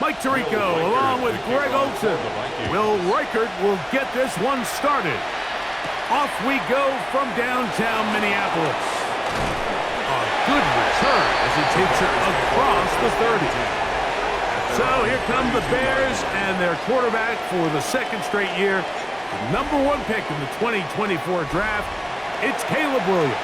Mike Tirico along with Greg Olson. Will Reichert will get this one started. Off we go from downtown Minneapolis. A good return as he takes it across the 30. So here come the Bears and their quarterback for the second straight year. The #1 pick in the 2024 draft, it's Caleb Williams.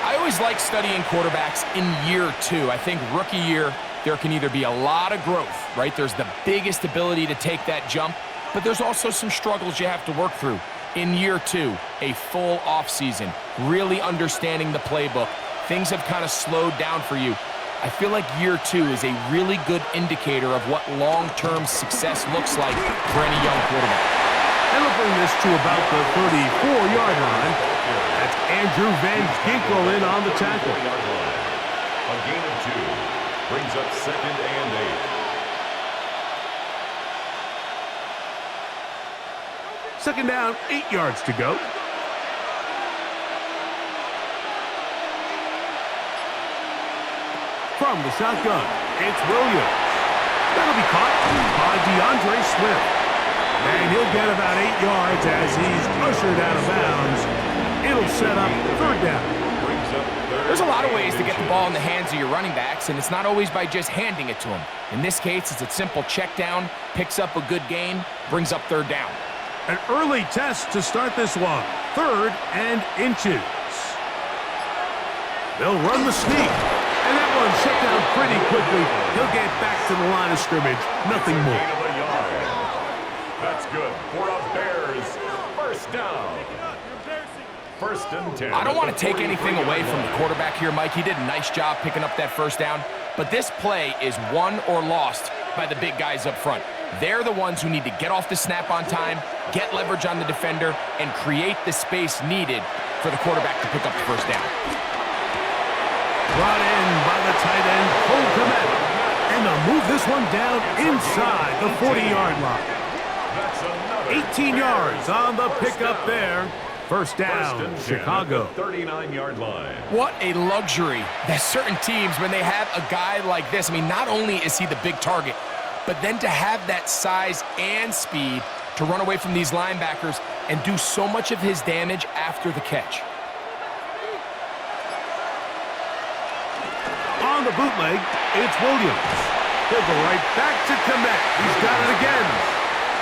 I always like studying quarterbacks in year 2. I think rookie year, there can either be a lot of growth, right? There's the biggest ability to take that jump, but there's also some struggles you have to work through. In year 2, a full offseason, really understanding the playbook. Things have kind of slowed down for you. I feel like year 2 is a really good indicator of what long-term success looks like for any young quarterback. And we'll bring this to about the 34-yard line. That's Andrew Van Ginkel in on the tackle. A gain of 2 brings up 2nd and 8. Second down, 8 yards to go. From the shotgun, it's Williams. That'll be caught by DeAndre Swift. And he'll get about 8 yards as he's ushered out of bounds. It'll set up 3rd down. There's a lot of ways to get the ball in the hands of your running backs, and it's not always by just handing it to them. In this case, it's a simple check down, picks up a good gain, brings up 3rd down. An early test to start this one. 3rd and inches. They'll run the sneak. And that one shut down pretty quickly. He'll get back to the line of scrimmage. Nothing more. That's good for a Bears 1st down. 1st and 10. I don't want to take anything away from the quarterback here, Mike. He did a nice job picking up that 1st down. But this play is won or lost by the big guys up front. They're the ones who need to get off the snap on time, get leverage on the defender, and create the space needed for the quarterback to pick up the 1st down. Brought in by the tight end, Cole Kmet. And they'll move this one down inside the 40-yard line. 18 yards on the pickup there. 1st down, Chicago. 39-yard line. What a luxury that certain teams, when they have a guy like this, I mean, not only is he the big target, but then to have that size and speed to run away from these linebackers and do so much of his damage after the catch. On the bootleg, it's Williams. He'll go right back to Kmet. He's got it again.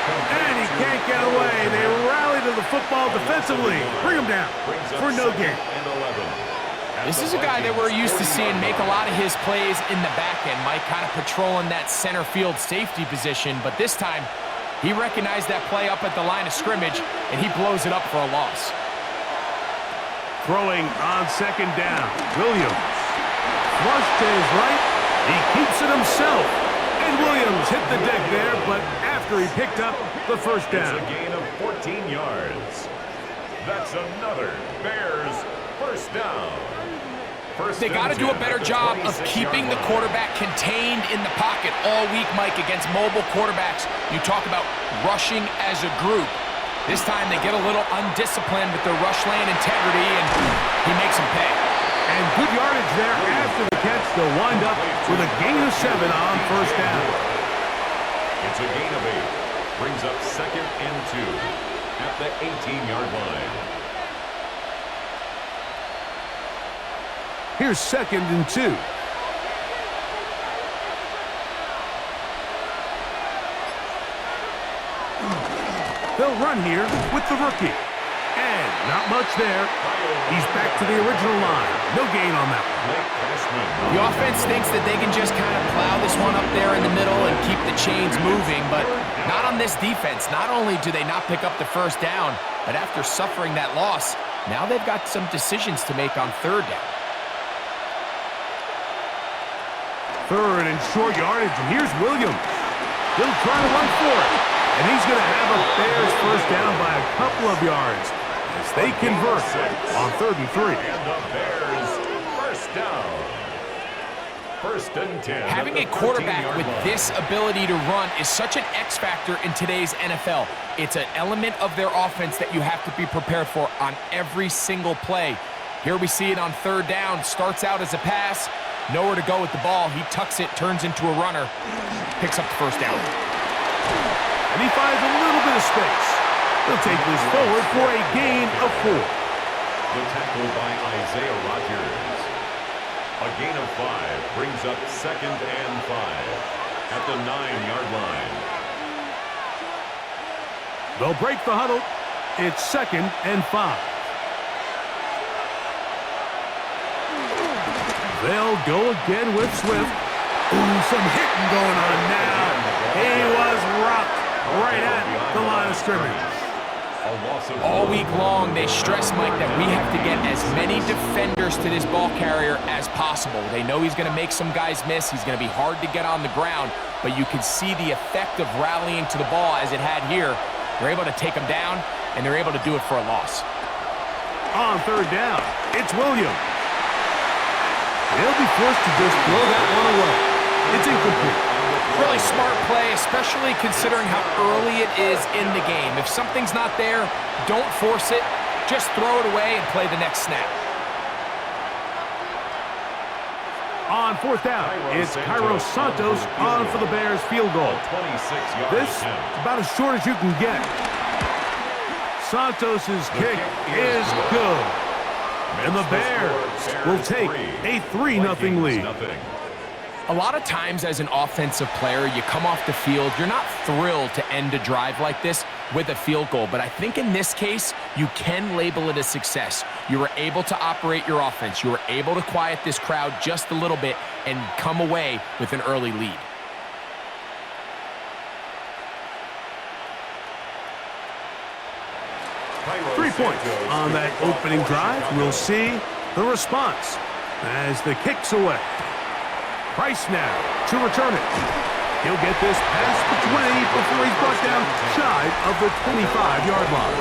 And he can't get away. They rally to the football defensively. Bring him down for no gain. This is a guy that we're used to seeing make a lot of his plays in the back end, Mike, kind of patrolling that center field safety position. But this time, he recognized that play up at the line of scrimmage, and he blows it up for a loss. Throwing on 2nd down, Williams. Flush to his right. He keeps it himself. And Williams hit the deck there, but after he picked up the 1st down. It's a gain of 14 yards. That's another Bears 1st down. They got to do a better job of keeping the quarterback contained in the pocket all week, Mike, against mobile quarterbacks. You talk about rushing as a group. This time they get a little undisciplined with their rush lane integrity, and he makes them pay. And good yardage there after the catch. They'll wind up with a gain of 7 on 1st down. It's a gain of 8. Brings up 2nd and 2 at the 18-yard line. Here's 2nd and 2. They'll run here with the rookie. And not much there. He's back to the original line. No gain on that one. The offense thinks that they can just kind of plow this one up there in the middle and keep the chains moving, but not on this defense. Not only do they not pick up the 1st down, but after suffering that loss, now they've got some decisions to make on 3rd down. 3rd and short yardage, and here's Williams. He'll try to run for it, and he's going to have a Bears 1st down by a couple of yards as they convert on 3rd and 3. And the Bears 1st down. 1st and 10. Having a quarterback with this ability to run is such an X factor in today's NFL. It's an element of their offense that you have to be prepared for on every single play. Here we see it on 3rd down. Starts out as a pass, Nowhere to go with the ball. He tucks it, turns into a runner, picks up the first down. And he finds a little bit of space. He'll take this forward for a gain of 4. The tackle by Isaiah Rodgers. A gain of 5 brings up 2nd and 5 at the 9-yard line. They'll break the huddle. It's 2nd and 5. They'll go again with Swift. Ooh, some hitting going on now. He was rocked right at the line of scrimmage. All week long, they stress, Mike, that we have to get as many defenders to this ball carrier as possible. They know he's going to make some guys miss. He's going to be hard to get on the ground, but you can see the effect of rallying to the ball as it had here. They're able to take him down, and they're able to do it for a loss. On 3rd down, it's Williams. They'll be forced to just throw that one away. It's incomplete. Really smart play, especially considering how early it is in the game. If something's not there, don't force it. Just throw it away and play the next snap. On 4th down, it's Cairo Santos on for the Bears field goal. This is about as short as you can get. Santos' kick is good. And the Bears will take a 3-0 lead. A lot of times as an offensive player, you come off the field, you're not thrilled to end a drive like this with a field goal. But I think in this case, you can label it a success. You were able to operate your offense. You were able to quiet this crowd just a little bit and come away with an early lead. Three points on that opening drive. We'll see the response as the kick's away. Price now to return it. He'll get this past the 20 before he's brought down shy of the 25-yard line.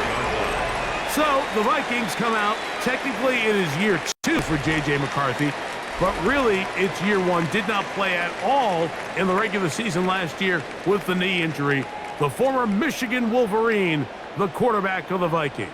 So the Vikings come out. Technically, it is year 2 for J.J. McCarthy, but really it's year 1. Did not play at all in the regular season last year with the knee injury. The former Michigan Wolverine, the quarterback of the Vikings.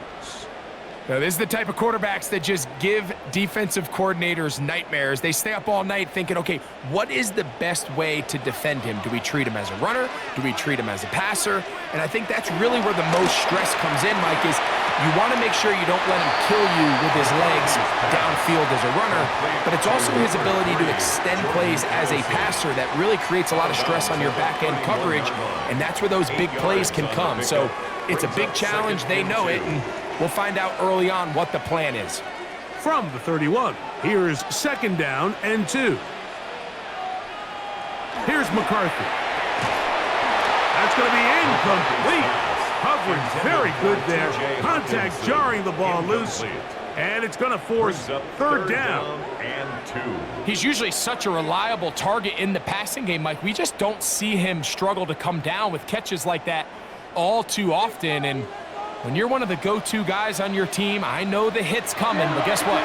Now, this is the type of quarterbacks that just give defensive coordinators nightmares. They stay up all night thinking, okay, what is the best way to defend him? Do we treat him as a runner? Do we treat him as a passer? And I think that's really where the most stress comes in, Mike, is you want to make sure you don't let him kill you with his legs downfield as a runner, but it's also his ability to extend plays as a passer that really creates a lot of stress on your back-end coverage, and that's where those big plays can come. So it's a big challenge. They know it, and we'll find out early on what the plan is. From the 31, here's 2nd down and 2. Here's McCarthy. That's going to be incomplete. Coverage very good there. Contact jarring the ball loose. And it's going to force 3rd down and 2. He's usually such a reliable target in the passing game, Mike. We just don't see him struggle to come down with catches like that all too often. And when you're one of the go-to guys on your team, I know the hit's coming, but guess what?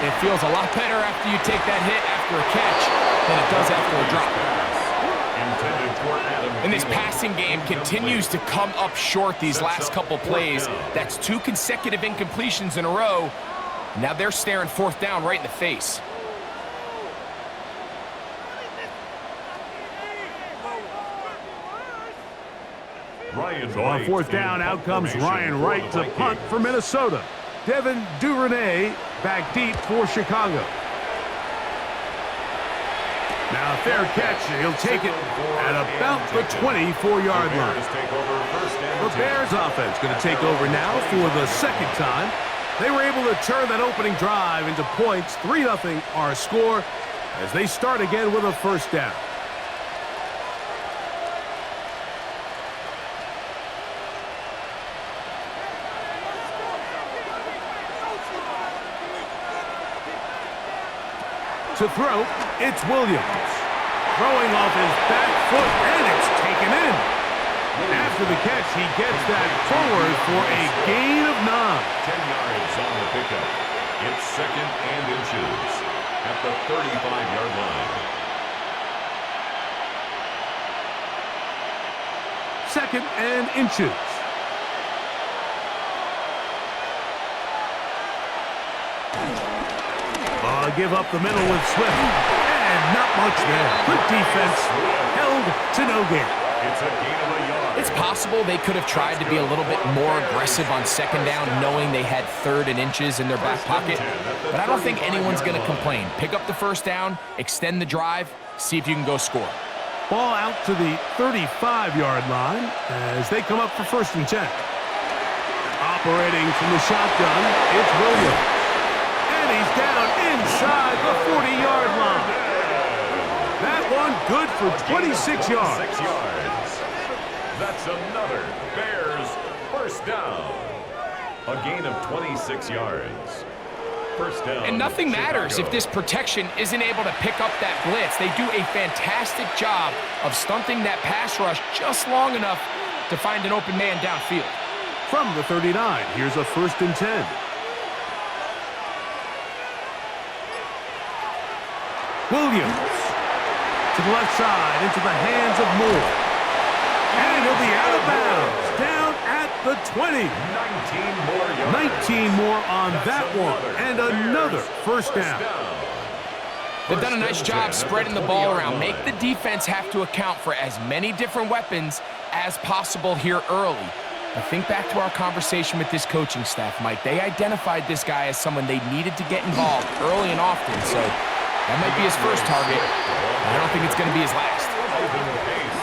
It feels a lot better after you take that hit after a catch than it does after a drop. And this passing game continues to come up short these last couple plays. That's 2 consecutive incompletions in a row. Now they're staring 4th down right in the face. So on 4th down, out comes Ryan Wright to punt for Minnesota. Devin Duvernay back deep for Chicago. Now, fair catch. He'll take it at about the 24-yard line. The Bears offense going to take over now for the 2nd time. They were able to turn that opening drive into points. 3-0 our score as they start again with a 1st down. To throw, it's Williams. Throwing off his back foot, and it's taken in. After the catch, he gets that forward for a gain of 9. 10 yards on the pickup. It's 2nd and inches at the 35-yard line. 2nd and inches. Give up the middle with Swift. And not much there. Good defense. Held to no gain. It's a gain of a yard. It's possible they could have tried to be a little bit more aggressive on second down, knowing they had 3rd and inches in their back pocket. But I don't think anyone's going to complain. Pick up the first down, extend the drive, see if you can go score. Ball out to the 35-yard line as they come up for 1st and 10. Operating from the shotgun, it's Williams. And he's down inside the 40-yard line. That one good for 26 yards. 6 yards. That's another Bears first down. A gain of 26 yards. First down. And nothing matters Chicago. if this protection isn't able to pick up that blitz. They do a fantastic job of stunting that pass rush just long enough to find an open man downfield. From the 39, here's a 1st and 10. Williams to the left side into the hands of Moore. And he'll be out of bounds. Down at the 20. 19 more yards. 19 more on that one. And another first down. They've done a nice job spreading the ball around. Make the defense have to account for as many different weapons as possible here early. But think back to our conversation with this coaching staff, Mike. They identified this guy as someone they needed to get involved early and often. So that might be his first target. I don't think it's going to be his last.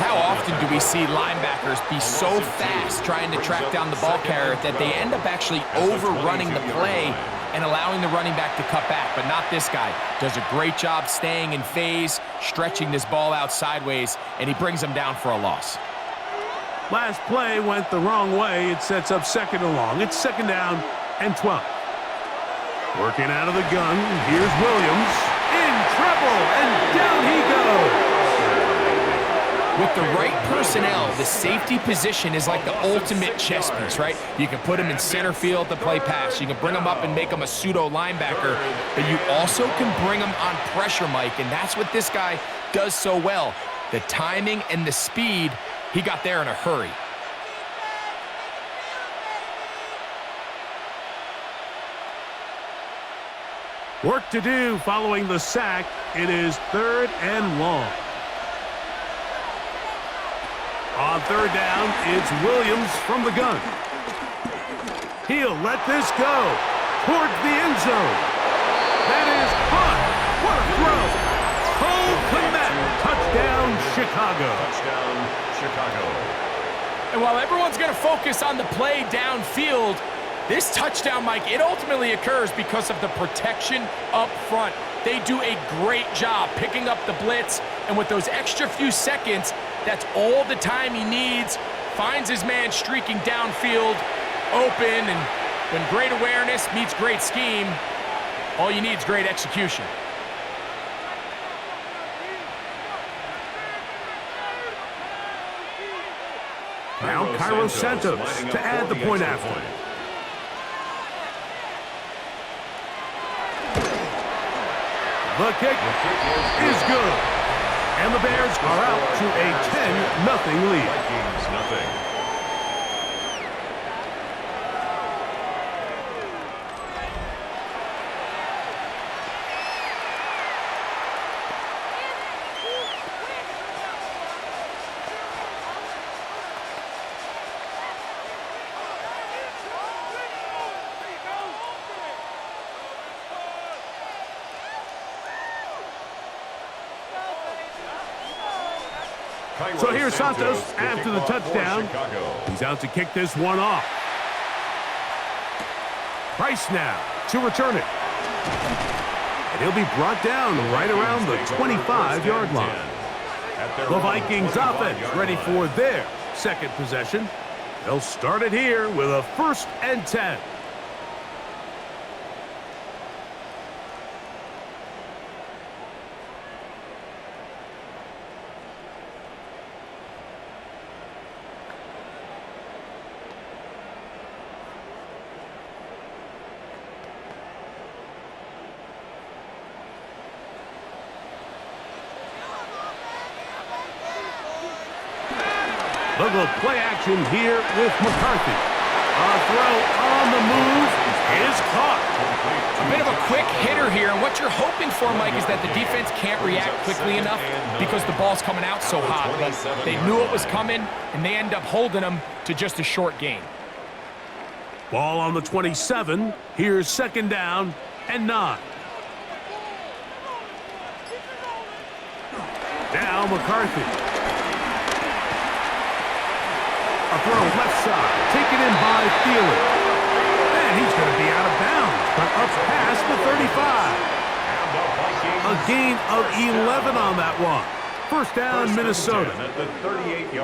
How often do we see linebackers be so fast trying to track down the ball carrier that they end up actually overrunning the play and allowing the running back to cut back? But not this guy. Does a great job staying in phase, stretching this ball out sideways, and he brings them down for a loss. Last play went the wrong way. It sets up 2nd and long. It's 2nd down and 12. Working out of the gun. Here's Williams. In trouble, and down he goes. With the right personnel, the safety position is like the ultimate chess piece, right? You can put him in center field to play pass. You can bring him up and make him a pseudo linebacker, but you also can bring him on pressure, Mike, and that's what this guy does so well. The timing and the speed, he got there in a hurry. Work to do following the sack. It is 3rd and long. On 3rd down, it's Williams from the gun. He'll let this go towards the end zone. That is caught. What a throw. Cole Kmet. Touchdown, Chicago. Touchdown, Chicago. And while everyone's going to focus on the play downfield, this touchdown, Mike, it ultimately occurs because of the protection up front. They do a great job picking up the blitz, and with those extra few seconds, that's all the time he needs. Finds his man streaking downfield, open, and when great awareness meets great scheme, all you need is great execution. Now Cairo Santos to add the point after. The kick is good. And the Bears are out to a 10-0 lead. Vikings nothing. So here's Santos after the touchdown. He's out to kick this one off. Price now to return it. And he'll be brought down right around the 25-yard line. The Vikings offense ready for their 2nd possession. They'll start it here with a 1st and 10. They'll go play action here with McCarthy. A throw on the move is caught. A bit of a quick hitter here, and what you're hoping for, Mike, is that the defense can't react quickly enough because the ball's coming out so hot. But they knew it was coming, and they end up holding them to just a short gain. Ball on the 27. Here's second down and 9. Now McCarthy. A throw left side, taken in by Thielen. And he's going to be out of bounds, but up past the 35. A gain of 11 on that one. First down, Minnesota.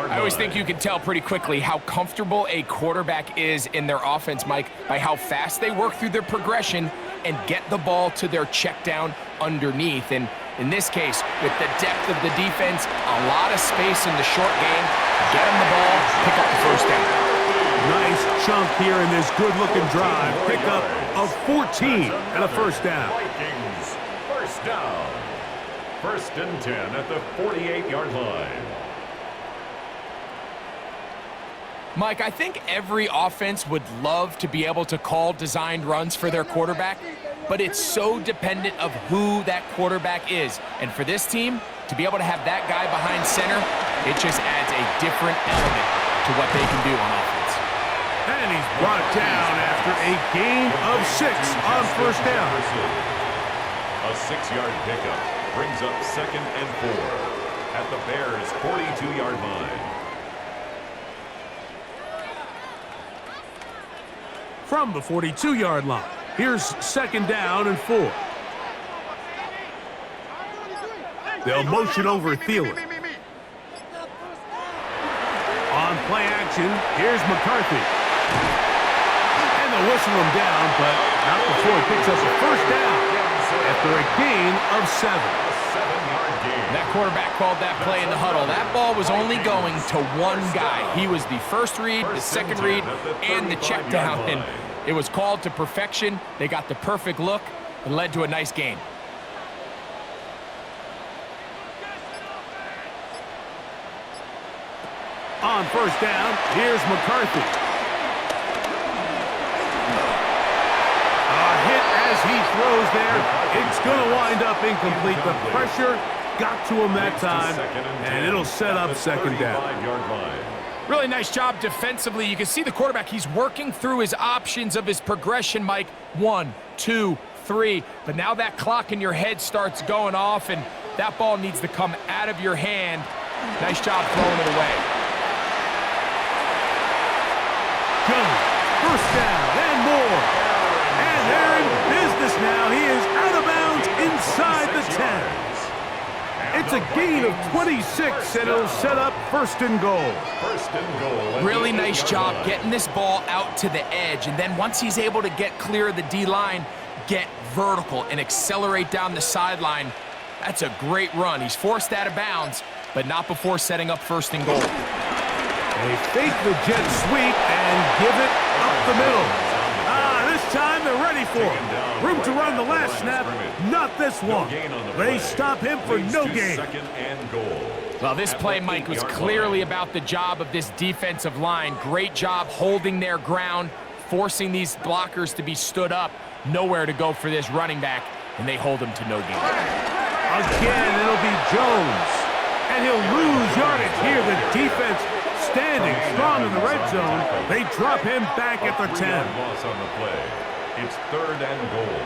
I always think you can tell pretty quickly how comfortable a quarterback is in their offense, Mike, by how fast they work through their progression and get the ball to their check down underneath. And in this case, with the depth of the defense, a lot of space in the short game, get them the ball, pick up the first down. Nice chunk here in this good-looking drive. Pickup of 14 and a first down. Vikings, first down. First and 10 at the 48-yard line. Mike, I think every offense would love to be able to call designed runs for their quarterback, but it's so dependent of who that quarterback is. And for this team, to be able to have that guy behind center, it just adds a different element to what they can do on offense. And he's brought down after a gain of 6 on first down. A 6-yard pickup brings up second and 4 at the Bears' 42-yard line. From the 42-yard line, here's second down and 4. They'll motion over Thielen. On play action, here's McCarthy. And they'll whistle him down, but not before he picks up a first down after a gain of 7. That quarterback called that play in the huddle. That ball was only going to one guy. He was the first read, the second read, and the check down. And it was called to perfection. They got the perfect look and led to a nice game. On first down, here's McCarthy. A hit as he throws there. It's going to wind up incomplete. The pressure got to him that time, and it'll set up second down. Really nice job defensively. You can see the quarterback. He's working through his options of his progression, Mike. 1, 2, 3. But now that clock in your head starts going off, and that ball needs to come out of your hand. Nice job throwing it away. Jones, first down and more. And they're in business now. He is out of bounds inside the 10. It's a gain of 26, and it'll set up first and goal. Really nice job getting this ball out to the edge, and then once he's able to get clear of the D-line, get vertical and accelerate down the sideline. That's a great run. He's forced out of bounds, but not before setting up first and goal. They fake the jet sweep and give it up the middle. This time they're ready for him. Room to run the last snap, not this one. They stop him for no gain. Well, this play, Mike, was clearly about the job of this defensive line. Great job holding their ground, forcing these blockers to be stood up. Nowhere to go for this running back, and they hold him to no gain. Again, it'll be Jones. And he'll lose yardage here. The defense standing strong in the red zone. They drop him back at the 10. Loss on the play. It's third and goal.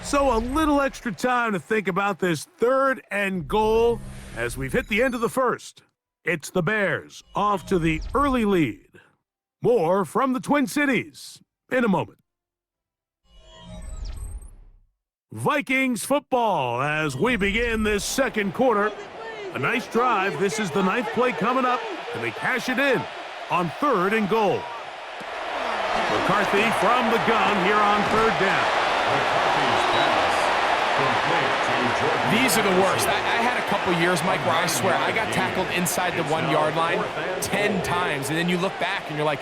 So a little extra time to think about this third and goal as we've hit the end of the first. It's the Bears off to the early lead. More from the Twin Cities in a moment. Vikings football as we begin this second quarter. A nice drive. This is the 9th play coming up, and they cash it in on third and goal. McCarthy from the gun here on third down. These are the worst. I had a couple years, Mike, where I swear I got tackled inside the 1-yard line 10 times, and then you look back and you're like,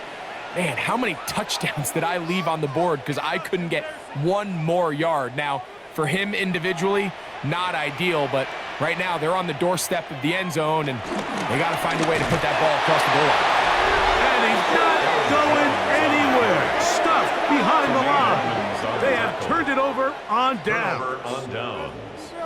man, how many touchdowns did I leave on the board because I couldn't get one more yard? Now, for him individually, not ideal, but right now they're on the doorstep of the end zone, and They got to find a way to put that ball across the goal line. And he's not going anywhere. Stuffed behind the line. They have turned it over on downs.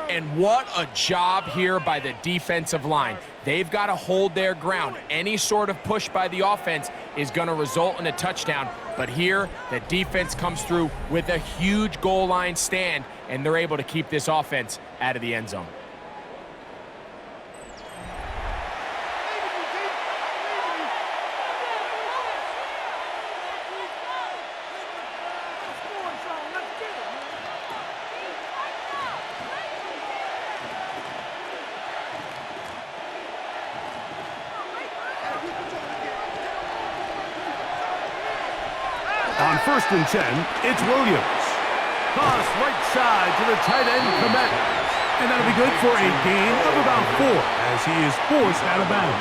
And what a job here by the defensive line. They've got to hold their ground. Any sort of push by the offense is going to result in a touchdown. But here, the defense comes through with a huge goal line stand, and they're able to keep this offense out of the end zone. On 1st and 10, it's Williams. Toss right side to the tight end, Komet. And that'll be good for a gain of about 4 as he is forced out of bounds.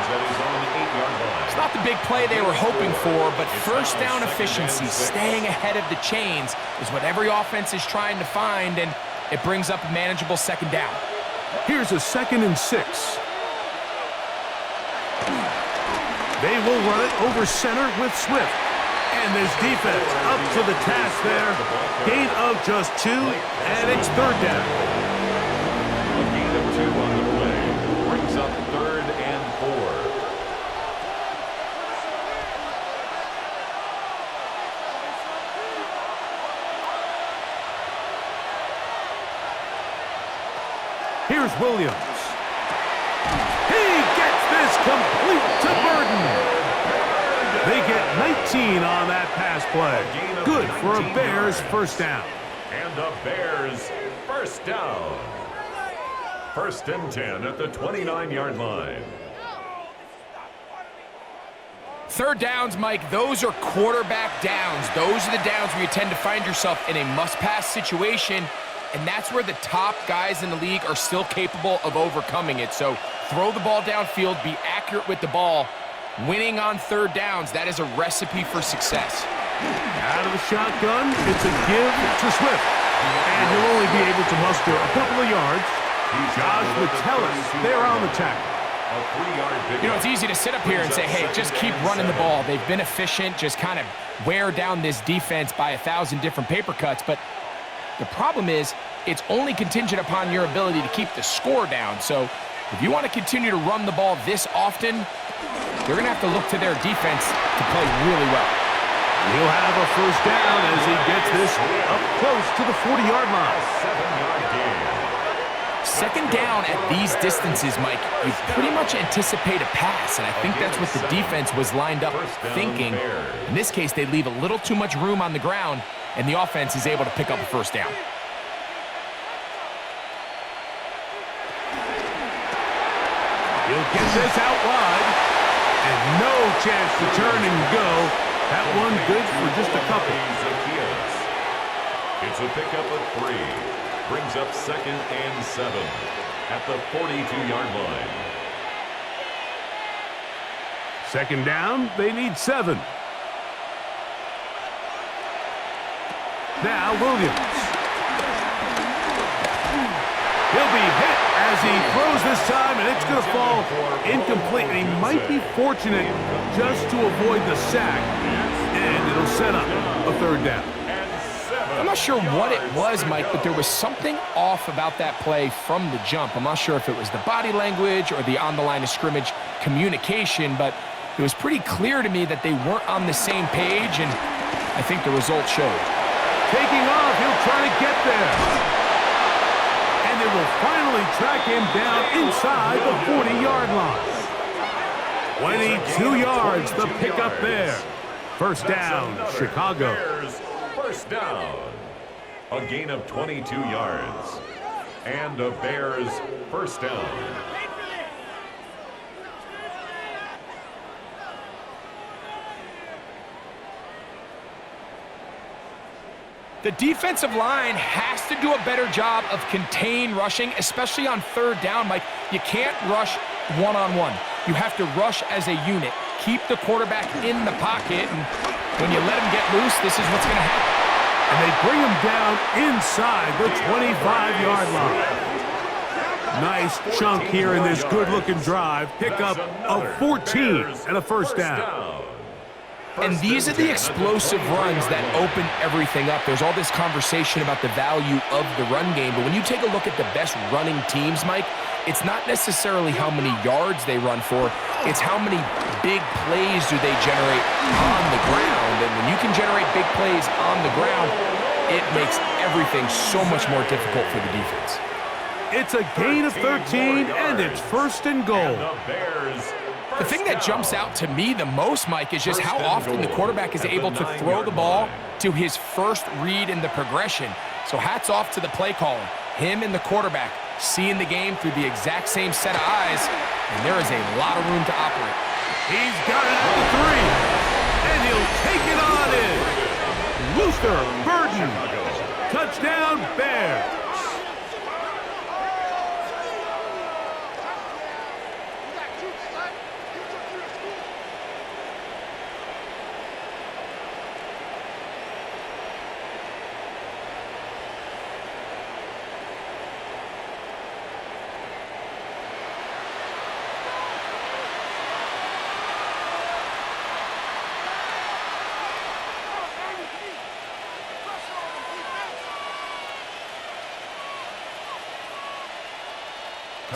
It's not the big play they were hoping for, but first down efficiency, staying ahead of the chains, is what every offense is trying to find, and it brings up a manageable 2nd down. Here's a 2nd and 6. They will run it over center with Swift. And this defense up to the task there. Gain of just 2, and it's 3rd down. A gain of 2 on the play brings up 3rd and 4. Here's Williams. He gets this complete to Burden. They get 19 on that pass play. Good for a Bears 1st down. And a Bears 1st down. 1st and 10 at the 29-yard line. 3rd downs, Mike, those are quarterback downs. Those are the downs where you tend to find yourself in a must-pass situation, and that's where the top guys in the league are still capable of overcoming it. So throw the ball downfield, be accurate with the ball. Winning on 3rd downs, that is a recipe for success. Out of the shotgun, it's a give to Swift. And he'll only be able to muster a couple of yards. Josh Metellus there on the tackle. A 3-yard pickup. You know, it's easy to sit up here and say, hey, just keep running the ball. They've been efficient, just kind of wear down this defense by 1,000 different paper cuts. But the problem is, it's only contingent upon your ability to keep the score down. So if you want to continue to run the ball this often, they're going to have to look to their defense to play really well. He'll have a 1st down as he gets this up close to the 40-yard line. 7-yard gain. 2nd down at these distances, Mike, you pretty much anticipate a pass, and I think that's what the defense was lined up thinking. In this case, they leave a little too much room on the ground, and the offense is able to pick up a 1st down. He'll get this out wide. And no chance to turn and go. That one good for just a couple. It's a pickup of 3. Brings up 2nd and 7 at the 42-yard line. 2nd down, they need 7. Now Williams. He'll be hit as he throws this time, and it's going to fall incomplete. And he might be fortunate just to avoid the sack, and it'll set up a 3rd down. I'm not sure what it was, Mike, but there was something off about that play from the jump. I'm not sure if it was the body language or the on-the-line of scrimmage communication, but it was pretty clear to me that they weren't on the same page, and I think the result showed. Taking off, he'll try to get there. And they will finally track him down inside the 40-yard line. 22 yards, the pickup there. 1st down, Chicago. Bears 1st down. A gain of 22 yards. And a Bears 1st down. The defensive line has to do a better job of contain rushing, especially on 3rd down, Mike. You can't rush one-on-one. You have to rush as a unit. Keep the quarterback in the pocket, and when you let him get loose, this is what's going to happen. And they bring him down inside the 25-yard line. Nice chunk here in this good-looking drive. Pick up a 14 and a first down. And these are the explosive runs that open everything up. There's all this conversation about the value of the run game, but when you take a look at the best running teams, Mike, it's not necessarily how many yards they run for, it's how many big plays do they generate on the ground. And when you can generate big plays on the ground, it makes everything so much more difficult for the defense. It's a gain of 13, and it's first and goal. The thing that jumps out to me the most, Mike, is just how often the quarterback is able to throw the ball to his first read in the progression. So hats off to the play caller. Him and the quarterback seeing the game through the exact same set of eyes, and there is a lot of room to operate. He's got it at the 3, and he'll take it on in. Luther Burden. Touchdown, Bears.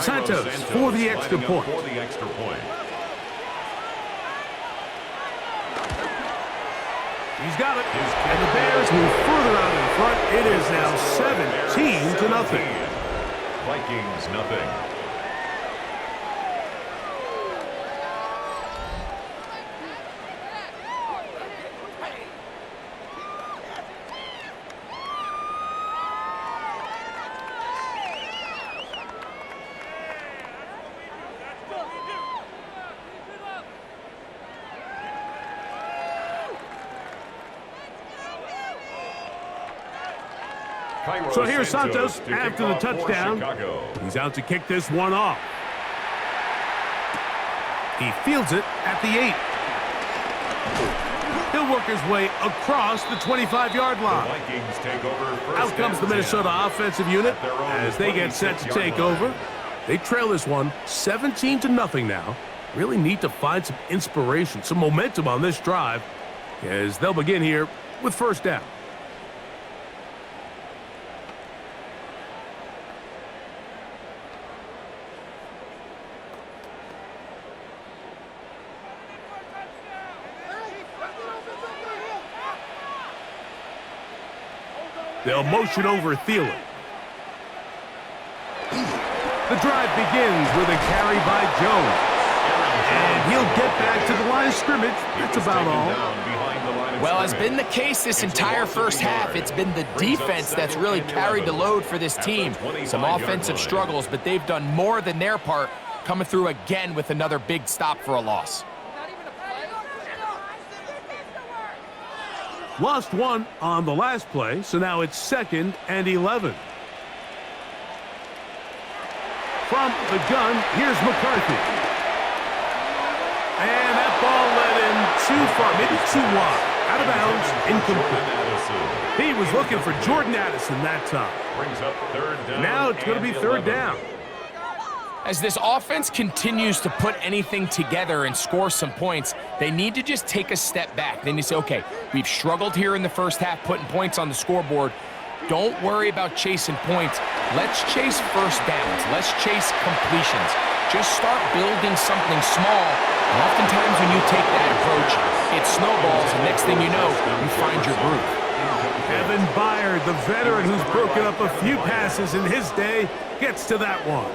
Santos for the extra point. He's got it. And the Bears move further out in front. It is now 17-0. Vikings nothing. So here's Santos after the touchdown. He's out to kick this one off. He fields it at the 8. He'll work his way across the 25-yard line. Out comes the Minnesota offensive unit as they get set to take over. They trail this one 17-0 now. Really need to find some inspiration, some momentum on this drive as they'll begin here with first down. They'll motion over Thielen. The drive begins with a carry by Jones. And he'll get back to the line of scrimmage. That's about all. Well, has been the case this entire first half. It's been the defense that's really carried the load for this team. Some offensive struggles, but they've done more than their part, coming through again with another big stop for a loss. Lost one on the last play, so now it's 2nd and 11. From the gun, here's McCarthy. And that ball led him too far, maybe too wide. Out of bounds, incomplete. He was looking for Jordan Addison that time. Now it's going to be third down. As this offense continues to put anything together and score some points, they need to just take a step back. They need to say, okay, we've struggled here in the first half putting points on the scoreboard. Don't worry about chasing points. Let's chase first downs. Let's chase completions. Just start building something small. And oftentimes when you take that approach, it snowballs, and next thing you know, you find your groove. Kevin Byard, the veteran who's broken up a few passes in his day, gets to that one.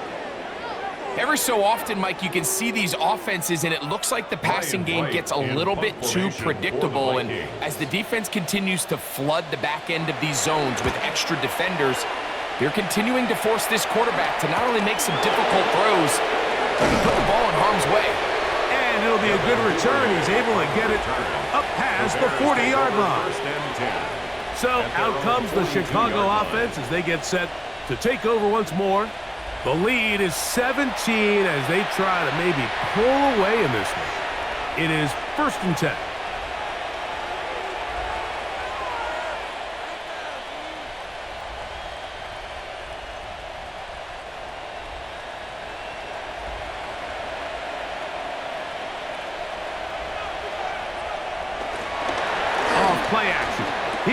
Every so often, Mike, you can see these offenses, and it looks like the passing game gets a little bit too predictable. And as the defense continues to flood the back end of these zones with extra defenders, they're continuing to force this quarterback to not only make some difficult throws, but to put the ball in harm's way. And it'll be a good return. He's able to get it up past the 40-yard line. So out comes the Chicago offense as they get set to take over once more. The lead is 17 as they try to maybe pull away in this one. It is 1st and 10.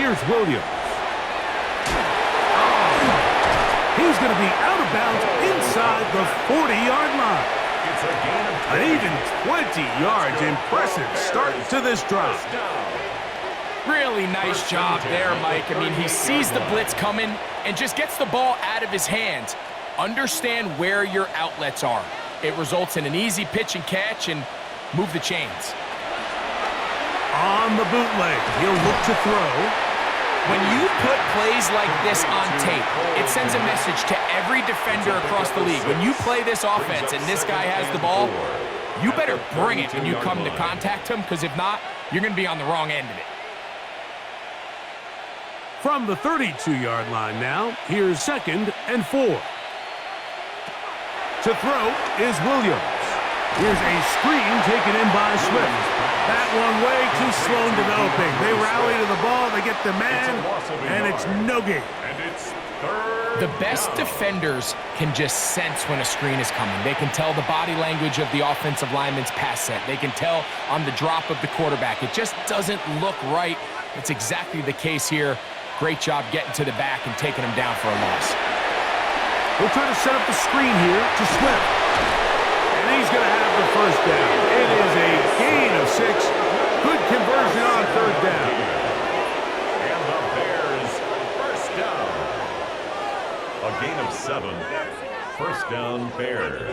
Here's Williams. He's going to be out of bounds inside the 40-yard line. It's a gain of 10. An even 20 yards. Impressive start to this drive. Really nice job there, Mike. I mean, he sees the blitz coming and just gets the ball out of his hands. Understand where your outlets are. It results in an easy pitch and catch and move the chains. On the bootleg, he'll look to throw. When you put plays like this on tape, it sends a message to every defender across the league. When you play this offense and this guy has the ball, you better bring it when you come to contact him, because if not, you're going to be on the wrong end of it. From the 32-yard line now, here's 2nd and 4. To throw is Williams. Here's a screen taken in by Swift. That one way too slow in developing. They rally to the ball, they get the man, and it's no gain. And it's 3rd The best defenders can just sense when a screen is coming. They can tell the body language of the offensive lineman's pass set. They can tell on the drop of the quarterback. It just doesn't look right. It's exactly the case here. Great job getting to the back and taking him down for a loss. We'll try to set up the screen here to Swift. And he's going to have the first down. It is a gain of 6. Good conversion on 3rd down. And the Bears, first down. A gain of 7. First down, Bears.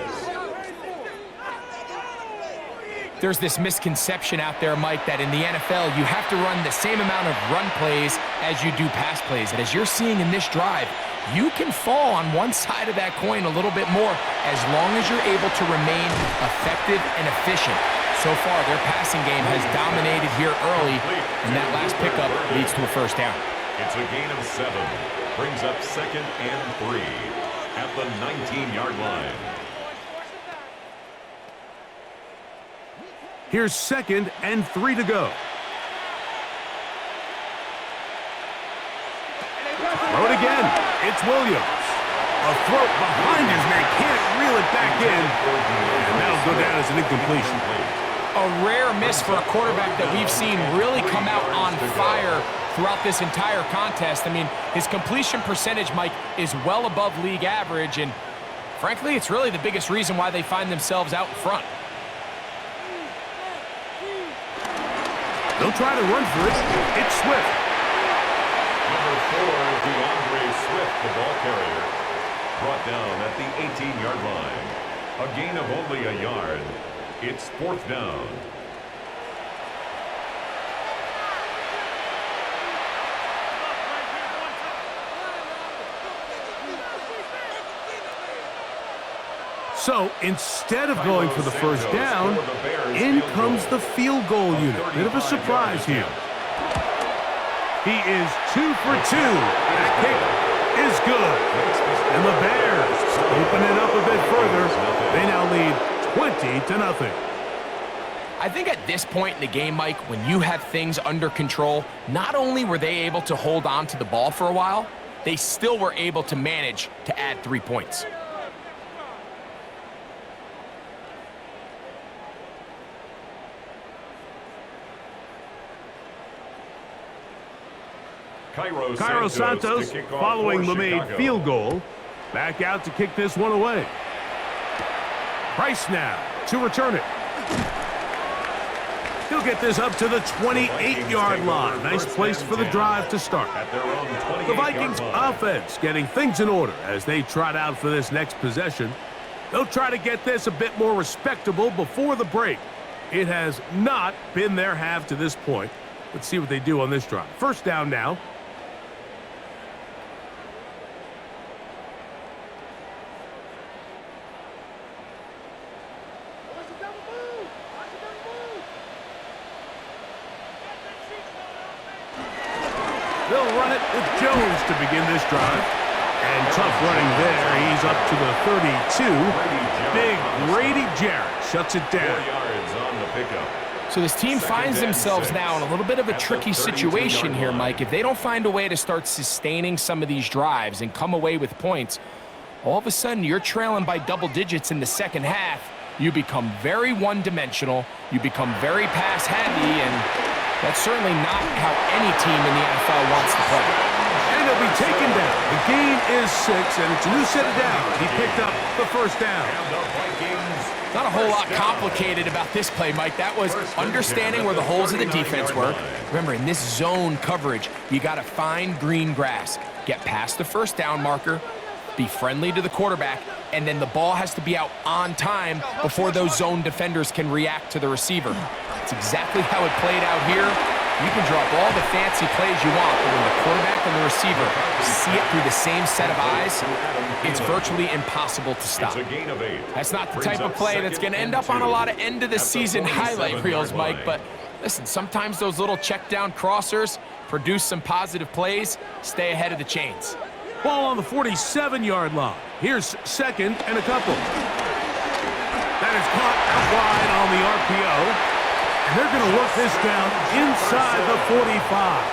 There's this misconception out there, Mike, that in the NFL, you have to run the same amount of run plays as you do pass plays. And as you're seeing in this drive, you can fall on one side of that coin a little bit more as long as you're able to remain effective and efficient. So far, their passing game has dominated here early, and that last pickup leads to a first down. It's a gain of 7. Brings up 2nd and 3 at the 19-yard line. Here's 2nd and 3 to go. Throw it again. It's Williams. A throw behind his man. Can't reel it back in. And that'll go down as an incompletion. A rare miss for a quarterback that we've seen really come out on fire throughout this entire contest. I mean, his completion percentage, Mike, is well above league average. And frankly, it's really the biggest reason why they find themselves out in front. They'll try to run for it. It's Swift. Number 4, DeAndre Swift, the ball carrier, brought down at the 18-yard line. A gain of only a yard. It's 4th down. So instead of going for the first down, in comes the field goal unit. Bit of a surprise here. He is 2 for 2. That kick is good. And the Bears open it up a bit further. They now lead 20-0. I think at this point in the game, Mike, when you have things under control, not only were they able to hold on to the ball for a while, they still were able to manage to add 3 points. Cairo Santos, following the made field goal, back out to kick this one away. Price now to return it. He'll get this up to the 28-yard line. Nice place for the drive to start. The Vikings offense getting things in order as they trot out for this next possession. They'll try to get this a bit more respectable before the break. It has not been their half to this point. Let's see what they do on this drive. First down now. They'll run it with Jones to begin this drive. And tough running there. He's up to the 32. Big Grady Jarrett shuts it down. 4 yards on the pickup. So this team finds themselves now in a little bit of a tricky situation here, Mike. If they don't find a way to start sustaining some of these drives and come away with points, all of a sudden you're trailing by double digits in the second half. You become very one-dimensional. You become very pass-heavy, and That's certainly not how any team in the NFL wants to play. And he'll be taken down. The gain is 6, and it's a new set of downs. He picked up the first down. And the Vikings. Not a whole lot complicated about this play, Mike. That was understanding where the holes of the defense were. Remember, in this zone coverage, you got to find green grass, get past the first down marker, be friendly to the quarterback, and then the ball has to be out on time before those zone defenders can react to the receiver. That's exactly how it played out here. You can drop all the fancy plays you want, but when the quarterback and the receiver see it through the same set of eyes, it's virtually impossible to stop. That's not the type of play that's going to end up on a lot of end-of-the-season highlight reels, Mike, but listen, sometimes those little check-down crossers produce some positive plays. Stay ahead of the chains. Ball on the 47-yard line. Here's second and a couple. That is caught out wide on the RPO. And they're going to work this down inside the 45.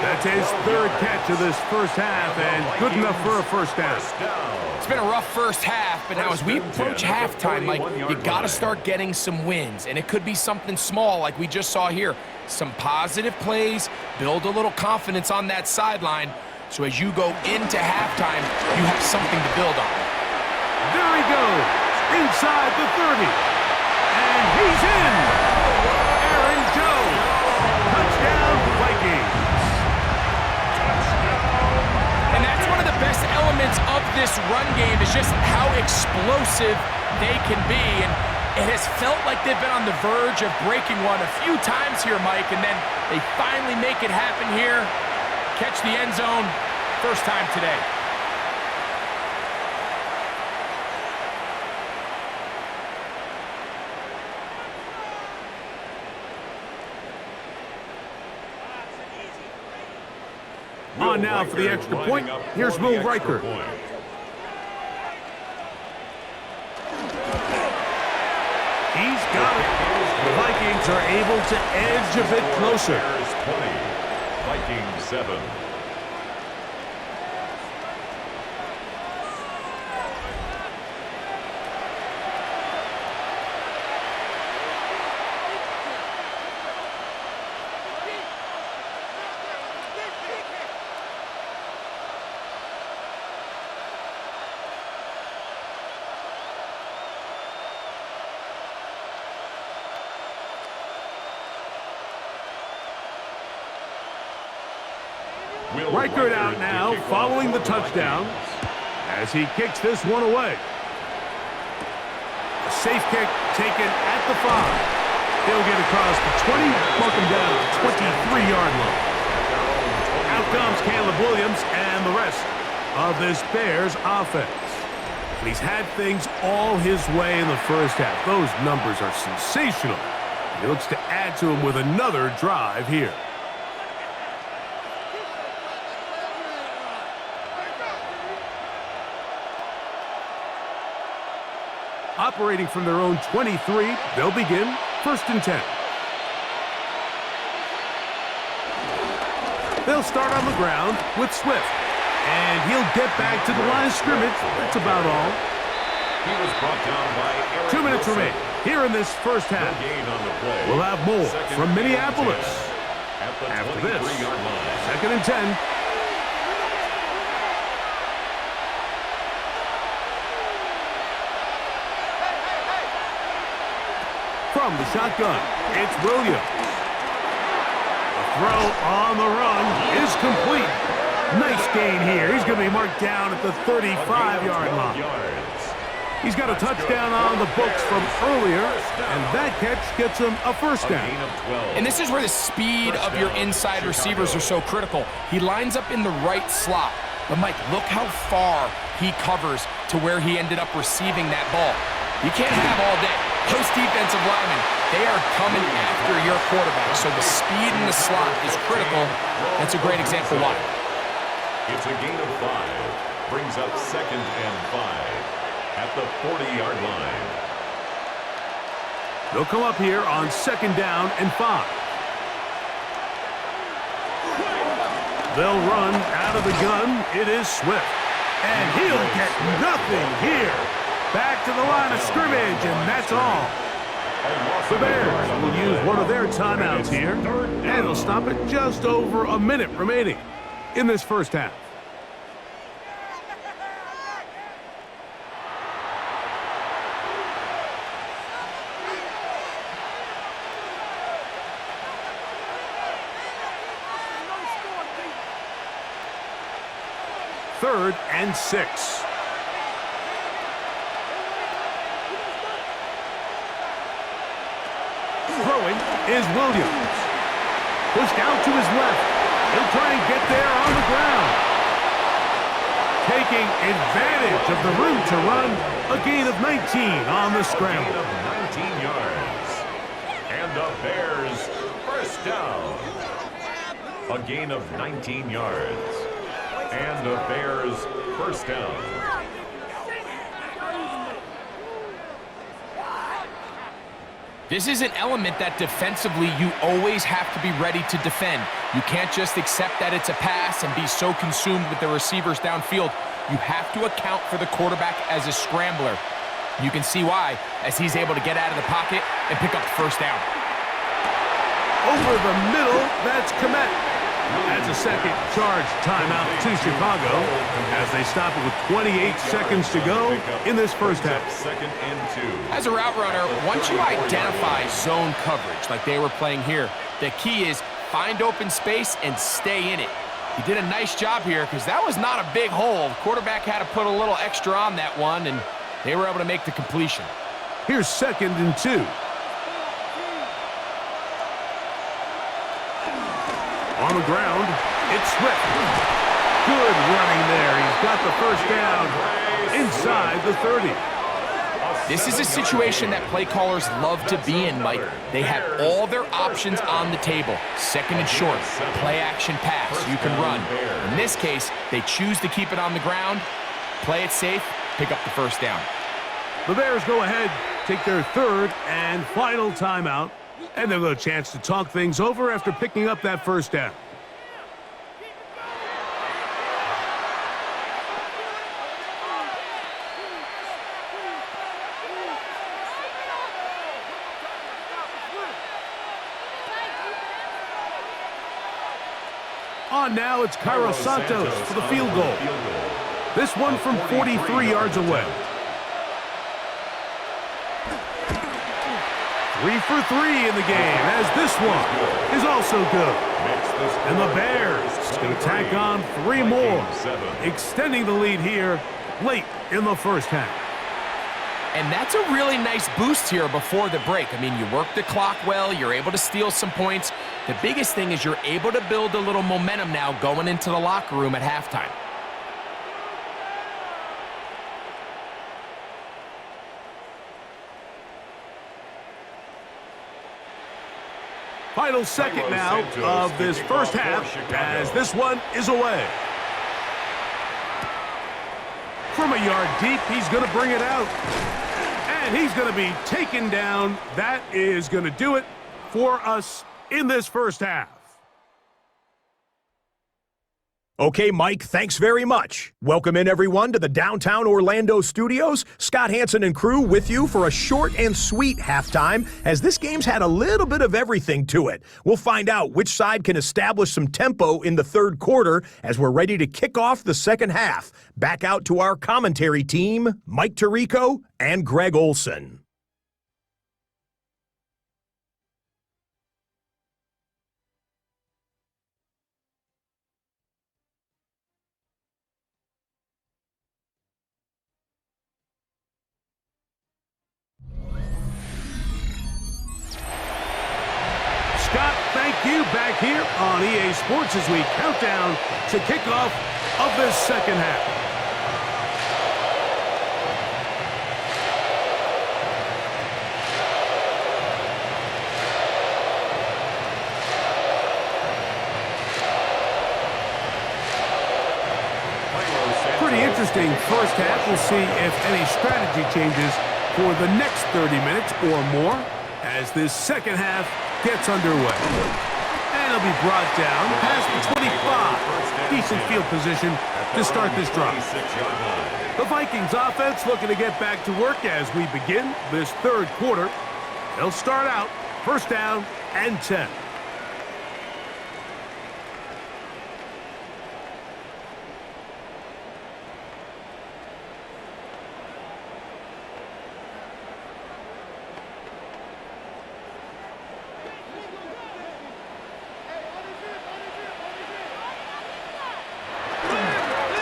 That's his third catch of this first half, and good enough for a first down. It's been a rough first half, but now as we approach halftime, Mike, you got to start getting some wins. And it could be something small like we just saw here. Some positive plays, build a little confidence on that sideline. So as you go into halftime, you have something to build on. There he goes, inside the 30. And he's in. Aaron Jones. Touchdown, Vikings. And that's one of the best elements of this run game is just how explosive they can be. And it has felt like they've been on the verge of breaking one a few times here, Mike, and then they finally make it happen here. Catch the end zone, first time today. On now for the extra point. Here's Will Riker. He's got it. The Vikings are able to edge a bit closer. 20, Vikings 7. Riker out now, following the touchdown, as he kicks this one away. A safe kick taken at the 5. He'll get across the 20, mark him down at the 23-yard line. Out comes Caleb Williams and the rest of this Bears offense. And he's had things all his way in the first half. Those numbers are sensational. He looks to add to them with another drive here. Operating from their own 23, they'll begin first and 10. They'll start on the ground with Swift. And he'll get back to the line of scrimmage. That's about all. He was brought down by Eric 2 minutes remain here in this first half. We'll have more from Minneapolis after this. Second and 10. From the shotgun, it's Williams. The throw on the run is complete. Nice gain here. He's going to be marked down at the 35-yard line. He's got a touchdown on the books from earlier, and that catch gets him a first down. And this is where the speed of your inside receivers are so critical. He lines up in the right slot. But, Mike, look how far he covers to where he ended up receiving that ball. You can't have all day. Those defensive linemen, they are coming after your quarterback. So the speed in the slot is critical. That's a great example why. It's a gain of 5. Brings up second and 5 at the 40-yard line. They'll come up here on second down and 5. They'll run out of the gun. It is Swift. And he'll get nothing here. Back to the line of scrimmage, and that's all. The Bears will use one of their timeouts here, and they'll stop it just over a minute remaining in this first half. Third and 6. Throwing is Williams. Pushed out to his left. He'll try and get there on the ground. Taking advantage of the room to run. A gain of 19 on the scramble. A gain of 19 yards. And the Bears first down. A gain of 19 yards. And the Bears first down. This is an element that defensively you always have to be ready to defend. You can't just accept that it's a pass and be so consumed with the receivers downfield. You have to account for the quarterback as a scrambler. You can see why, as he's able to get out of the pocket and pick up the first down. Over the middle, that's Komet. That's a second charge timeout to Chicago as they stop it with 28 seconds to go in this first half. Second and 2. As a route runner, once you identify zone coverage like they were playing here, the key is find open space and stay in it. He did a nice job here because that was not a big hole. The quarterback had to put a little extra on that one, and they were able to make the completion. Here's second and 2. On the ground, it's Swift. Good running there. He's got the first down inside the 30. This is a situation that play callers love to be in, Mike. They have all their options on the table. Second and short, play action pass, you can run. In this case, they choose to keep it on the ground, play it safe, pick up the first down. The Bears go ahead, take their third and final timeout, and they'll get a chance to talk things over after picking up that first down. On now, it's Cairo Santos for the field goal. This one from 43 yards away. 3 for 3 in the game, as this one is also good. And the Bears going to tack on 3 more, extending the lead here late in the first half. And that's a really nice boost here before the break. I mean, you work the clock well, you're able to steal some points. The biggest thing is you're able to build a little momentum now going into the locker room at halftime. Final second now of this first half as this one is away. From a yard deep, he's going to bring it out. And he's going to be taken down. That is going to do it for us in this first half. Okay, Mike, thanks very much. Welcome in, everyone, to the downtown Orlando studios. Scott Hansen and crew with you for a short and sweet halftime, as this game's had a little bit of everything to it. We'll find out which side can establish some tempo in the third quarter as we're ready to kick off the second half. Back out to our commentary team, Mike Tirico and Greg Olson. Scott, thank you back here on EA Sports as we count down to kickoff of this second half. Pretty interesting first half. We'll see if any strategy changes for the next 30 minutes or more as this second half gets underway. And it'll be brought down past the 25. Decent field position to start this drive. The Vikings offense looking to get back to work as we begin this third quarter. They'll start out first down and 10.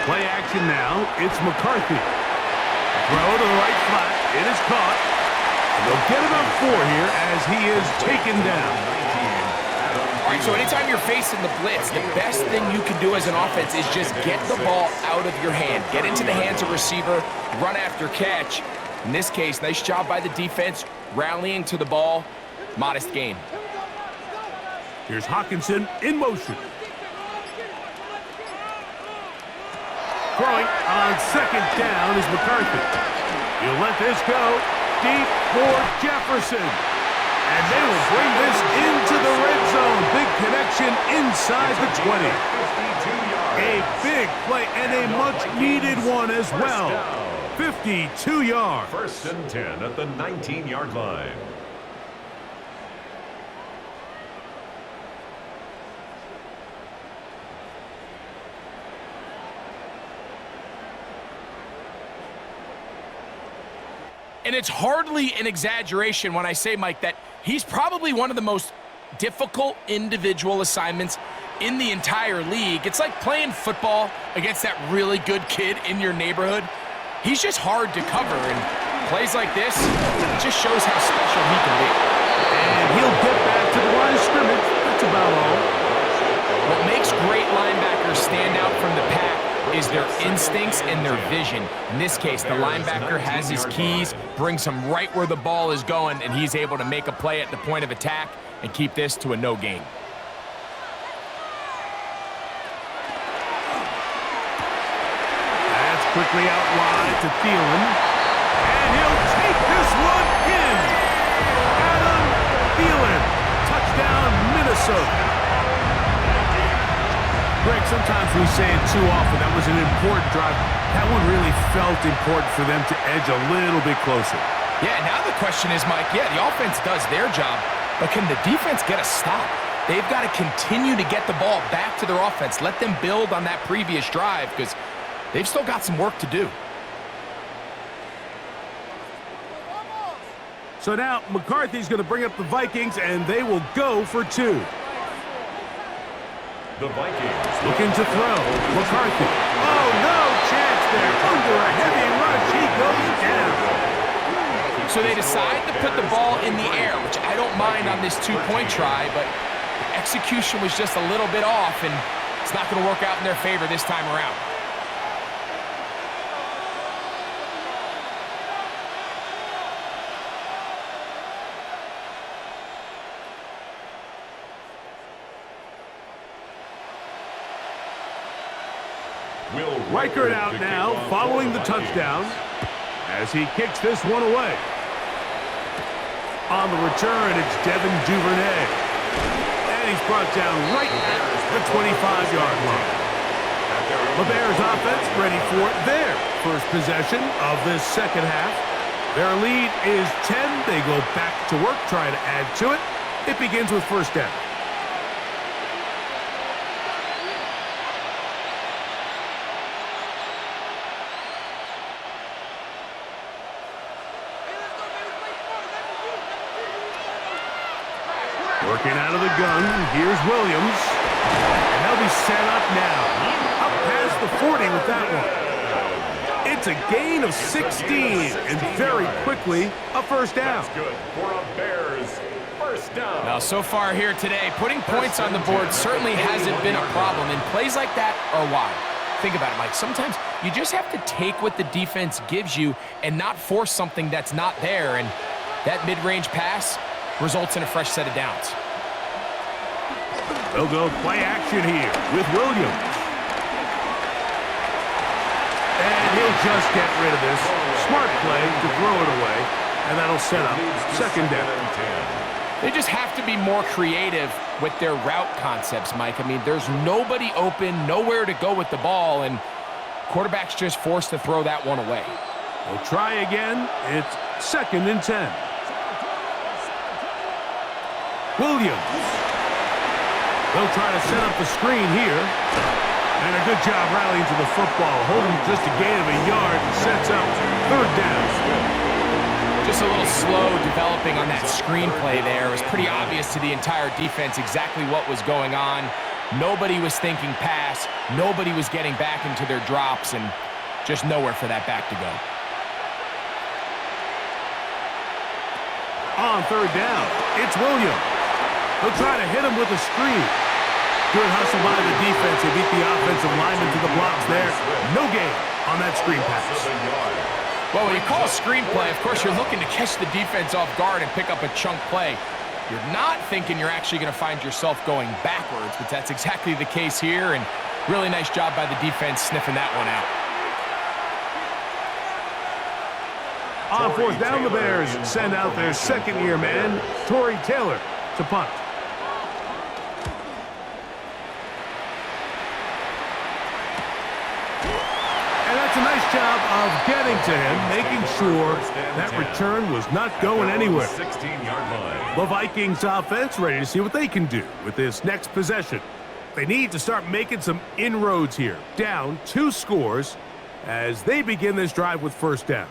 Play action now. It's McCarthy. Throw to the right flat. It is caught. And they'll get about 4 here as he is taken down. All right, so anytime you're facing the blitz, the best thing you can do as an offense is just get the ball out of your hand. Get into the hands of receiver, run after catch. In this case, nice job by the defense, rallying to the ball. Modest gain. Here's Hawkinson in motion. Throwing on second down is McCarthy. He'll let this go deep for Jefferson. And they will bring this into the red zone. Big connection inside the 20. A big play and a much-needed one as well. 52 yards. First and 10 at the 19-yard line. And it's hardly an exaggeration when I say, Mike, that he's probably one of the most difficult individual assignments in the entire league. It's like playing football against that really good kid in your neighborhood. He's just hard to cover, and plays like this, it just shows how special he can be. And he'll get back to the line of scrimmage. That's about all. What makes great linebackers stand out from the pack is their instincts and their vision. In this case, the linebacker has his keys, brings him right where the ball is going, and he's able to make a play at the point of attack and keep this to a no gain. That's quickly out wide to Thielen. And he'll take this one in. Adam Thielen. Touchdown, Minnesota. Greg, sometimes we say it too often. That was an important drive. That one really felt important for them to edge a little bit closer. Yeah, now the question is, Mike, the offense does their job, but can the defense get a stop? They've got to continue to get the ball back to their offense. Let them build on that previous drive because they've still got some work to do. So now McCarthy's going to bring up the Vikings, and they will go for 2. The Vikings looking to throw. McCarthy. Oh, no chance there. Under a heavy rush, he goes down. So they decide to put the ball in the air, which I don't mind on this 2-point try, but the execution was just a little bit off, and it's not going to work out in their favor this time around. Reichert out now, following the touchdown, as he kicks this one away. On the return, it's Devin Duvernay. And he's brought down right at the 25-yard line. The Bears offense ready for their first possession of this second half. Their lead is 10. They go back to work, trying to add to it. It begins with first down. Working out of the gun, here's Williams. And they'll be set up now. Up past the 40 with that one. It's a gain of 16, and very quickly, a first down. That's good for a Bears first down. Now, so far here today, putting points on the board certainly hasn't been a problem, and plays like that are why. Think about it, Mike. Sometimes you just have to take what the defense gives you and not force something that's not there, and that mid-range pass results in a fresh set of downs. They'll go play action here with Williams. And he'll just get rid of this. Smart play to throw it away, and that'll set up second down. They just have to be more creative with their route concepts, Mike. I mean, there's nobody open, nowhere to go with the ball, and quarterback's just forced to throw that one away. They'll try again. It's second and 10. Williams. They'll try to set up the screen here. And a good job rallying to the football. Holding just a gain of a yard and sets up third down. Just a little slow developing on that screenplay there. It was pretty obvious to the entire defense exactly what was going on. Nobody was thinking pass. Nobody was getting back into their drops, and just nowhere for that back to go. On third down, it's Williams. They'll try to hit him with a screen. Good hustle by the defense. They beat the offensive lineman to the blocks there. No gain on that screen pass. Well, when you call a screen play, of course, you're looking to catch the defense off guard and pick up a chunk play. You're not thinking you're actually going to find yourself going backwards, but that's exactly the case here, and really nice job by the defense sniffing that one out. On fourth down, the Bears send out their second-year man, Torrey Taylor, to punt. A nice job of getting to him, making sure that return was not going anywhere. 16-yard line. The Vikings offense ready to see what they can do with this next possession. They need to start making some inroads here. Down 2 scores as they begin this drive with first down.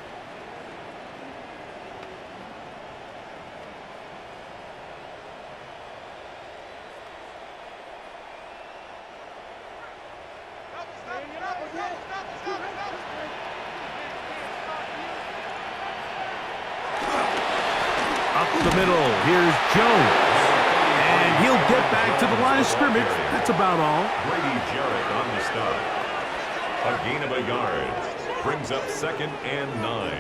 The middle, here's Jones, and he'll get back to the line of scrimmage. That's about all. Brady Jarrett on the stop. A gain of a yard brings up 2nd and 9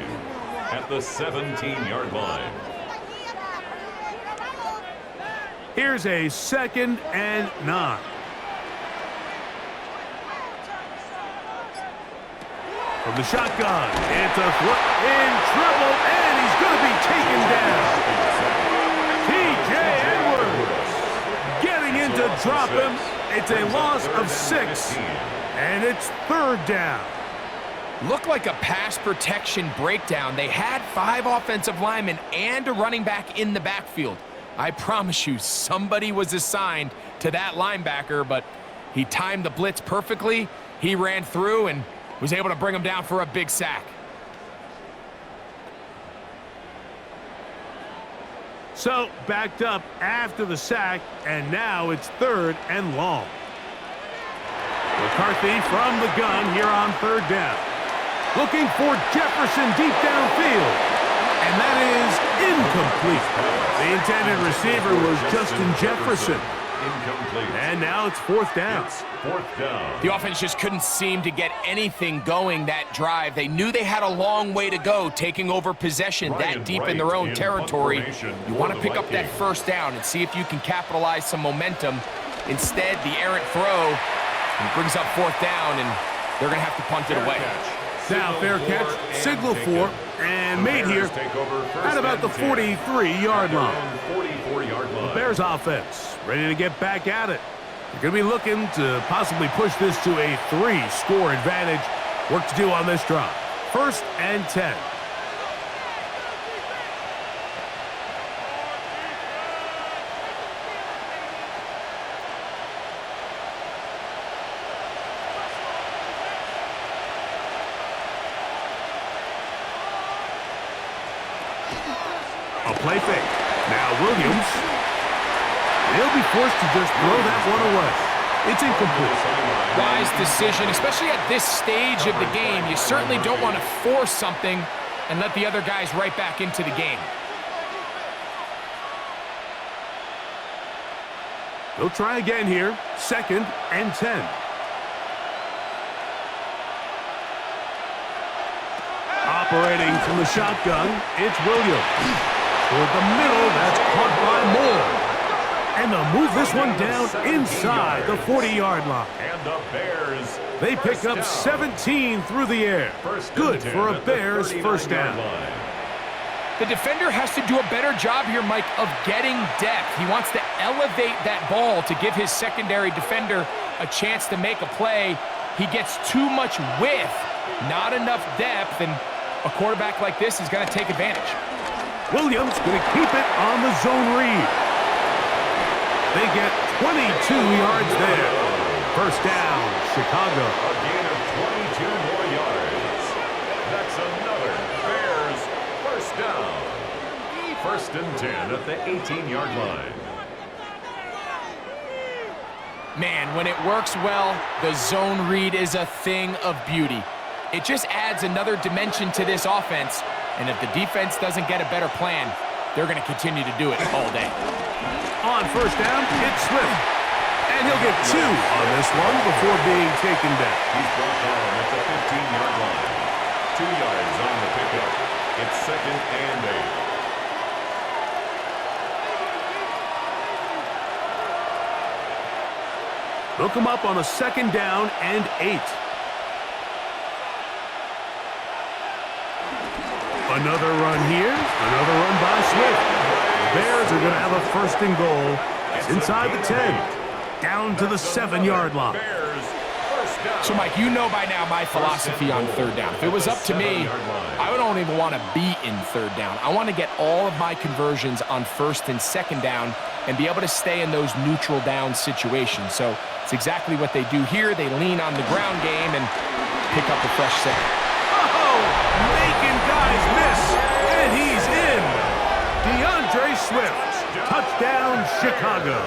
at the 17-yard line. Here's a 2nd and 9. From the shotgun, it's a throw in trouble, and he's going to be taken down. Getting in to drop him. It's a loss of 6, and it's third down. Looked like a pass protection breakdown. They had 5 offensive linemen and a running back in the backfield. I promise you, somebody was assigned to that linebacker, but he timed the blitz perfectly. He ran through and was able to bring him down for a big sack. So, backed up after the sack, and now it's third and long. McCarthy from the gun here on third down. Looking for Jefferson deep downfield. And that is incomplete. The intended receiver was Justin Jefferson. Incomplete. And now it's fourth down. It's fourth down. The offense just couldn't seem to get anything going that drive. They knew they had a long way to go, taking over possession that deep in their own territory. You want to pick up that first down and see if you can capitalize some momentum. Instead, the errant throw brings up fourth down, and they're going to have to punt it away. Now, fair catch, signal for, and made here at about the 43-yard line. The Bears offense ready to get back at it. They're going to be looking to possibly push this to a 3-score advantage. Work to do on this drive. 1st and 10. A play fake. Now Williams. He'll be forced to just throw that one away. It's incomplete. Wise decision, especially at this stage of the game. You certainly don't want to force something and let the other guys right back into the game. They'll try again here. 2nd and 10. Operating from the shotgun, it's Williams. Toward the middle, that's caught by Moore. And they'll move this one down inside the 40-yard line. And the Bears, they pick up 17 through the air. Good for a Bears first down. The defender has to do a better job here, Mike, of getting depth. He wants to elevate that ball to give his secondary defender a chance to make a play. He gets too much width, not enough depth, and a quarterback like this is going to take advantage. Williams going to keep it on the zone read. They get 22 yards there. First down, Chicago. A gain of 22 more yards. That's another Bears first down. First and 10 at the 18-yard line. Man, when it works well, the zone read is a thing of beauty. It just adds another dimension to this offense, and if the defense doesn't get a better plan, they're going to continue to do it all day. On first down, it's Swift. And he'll get 2 on this one before being taken down. He's brought down at the 15-yard line. 2 yards on the pickup. It's second and 8. They'll come up on a second down and 8. Another run here. Another run by Swift. The Bears are going to have a first and goal. It's inside the 10. Down to the 7-yard line. So, Mike, you know by now my philosophy on third down. If it was up to me, I don't even want to be in third down. I want to get all of my conversions on first and second down and be able to stay in those neutral down situations. So it's exactly what they do here. They lean on the ground game and pick up a fresh set. Oh, making guys miss, and he's in. DeAndre Swift, touchdown Chicago.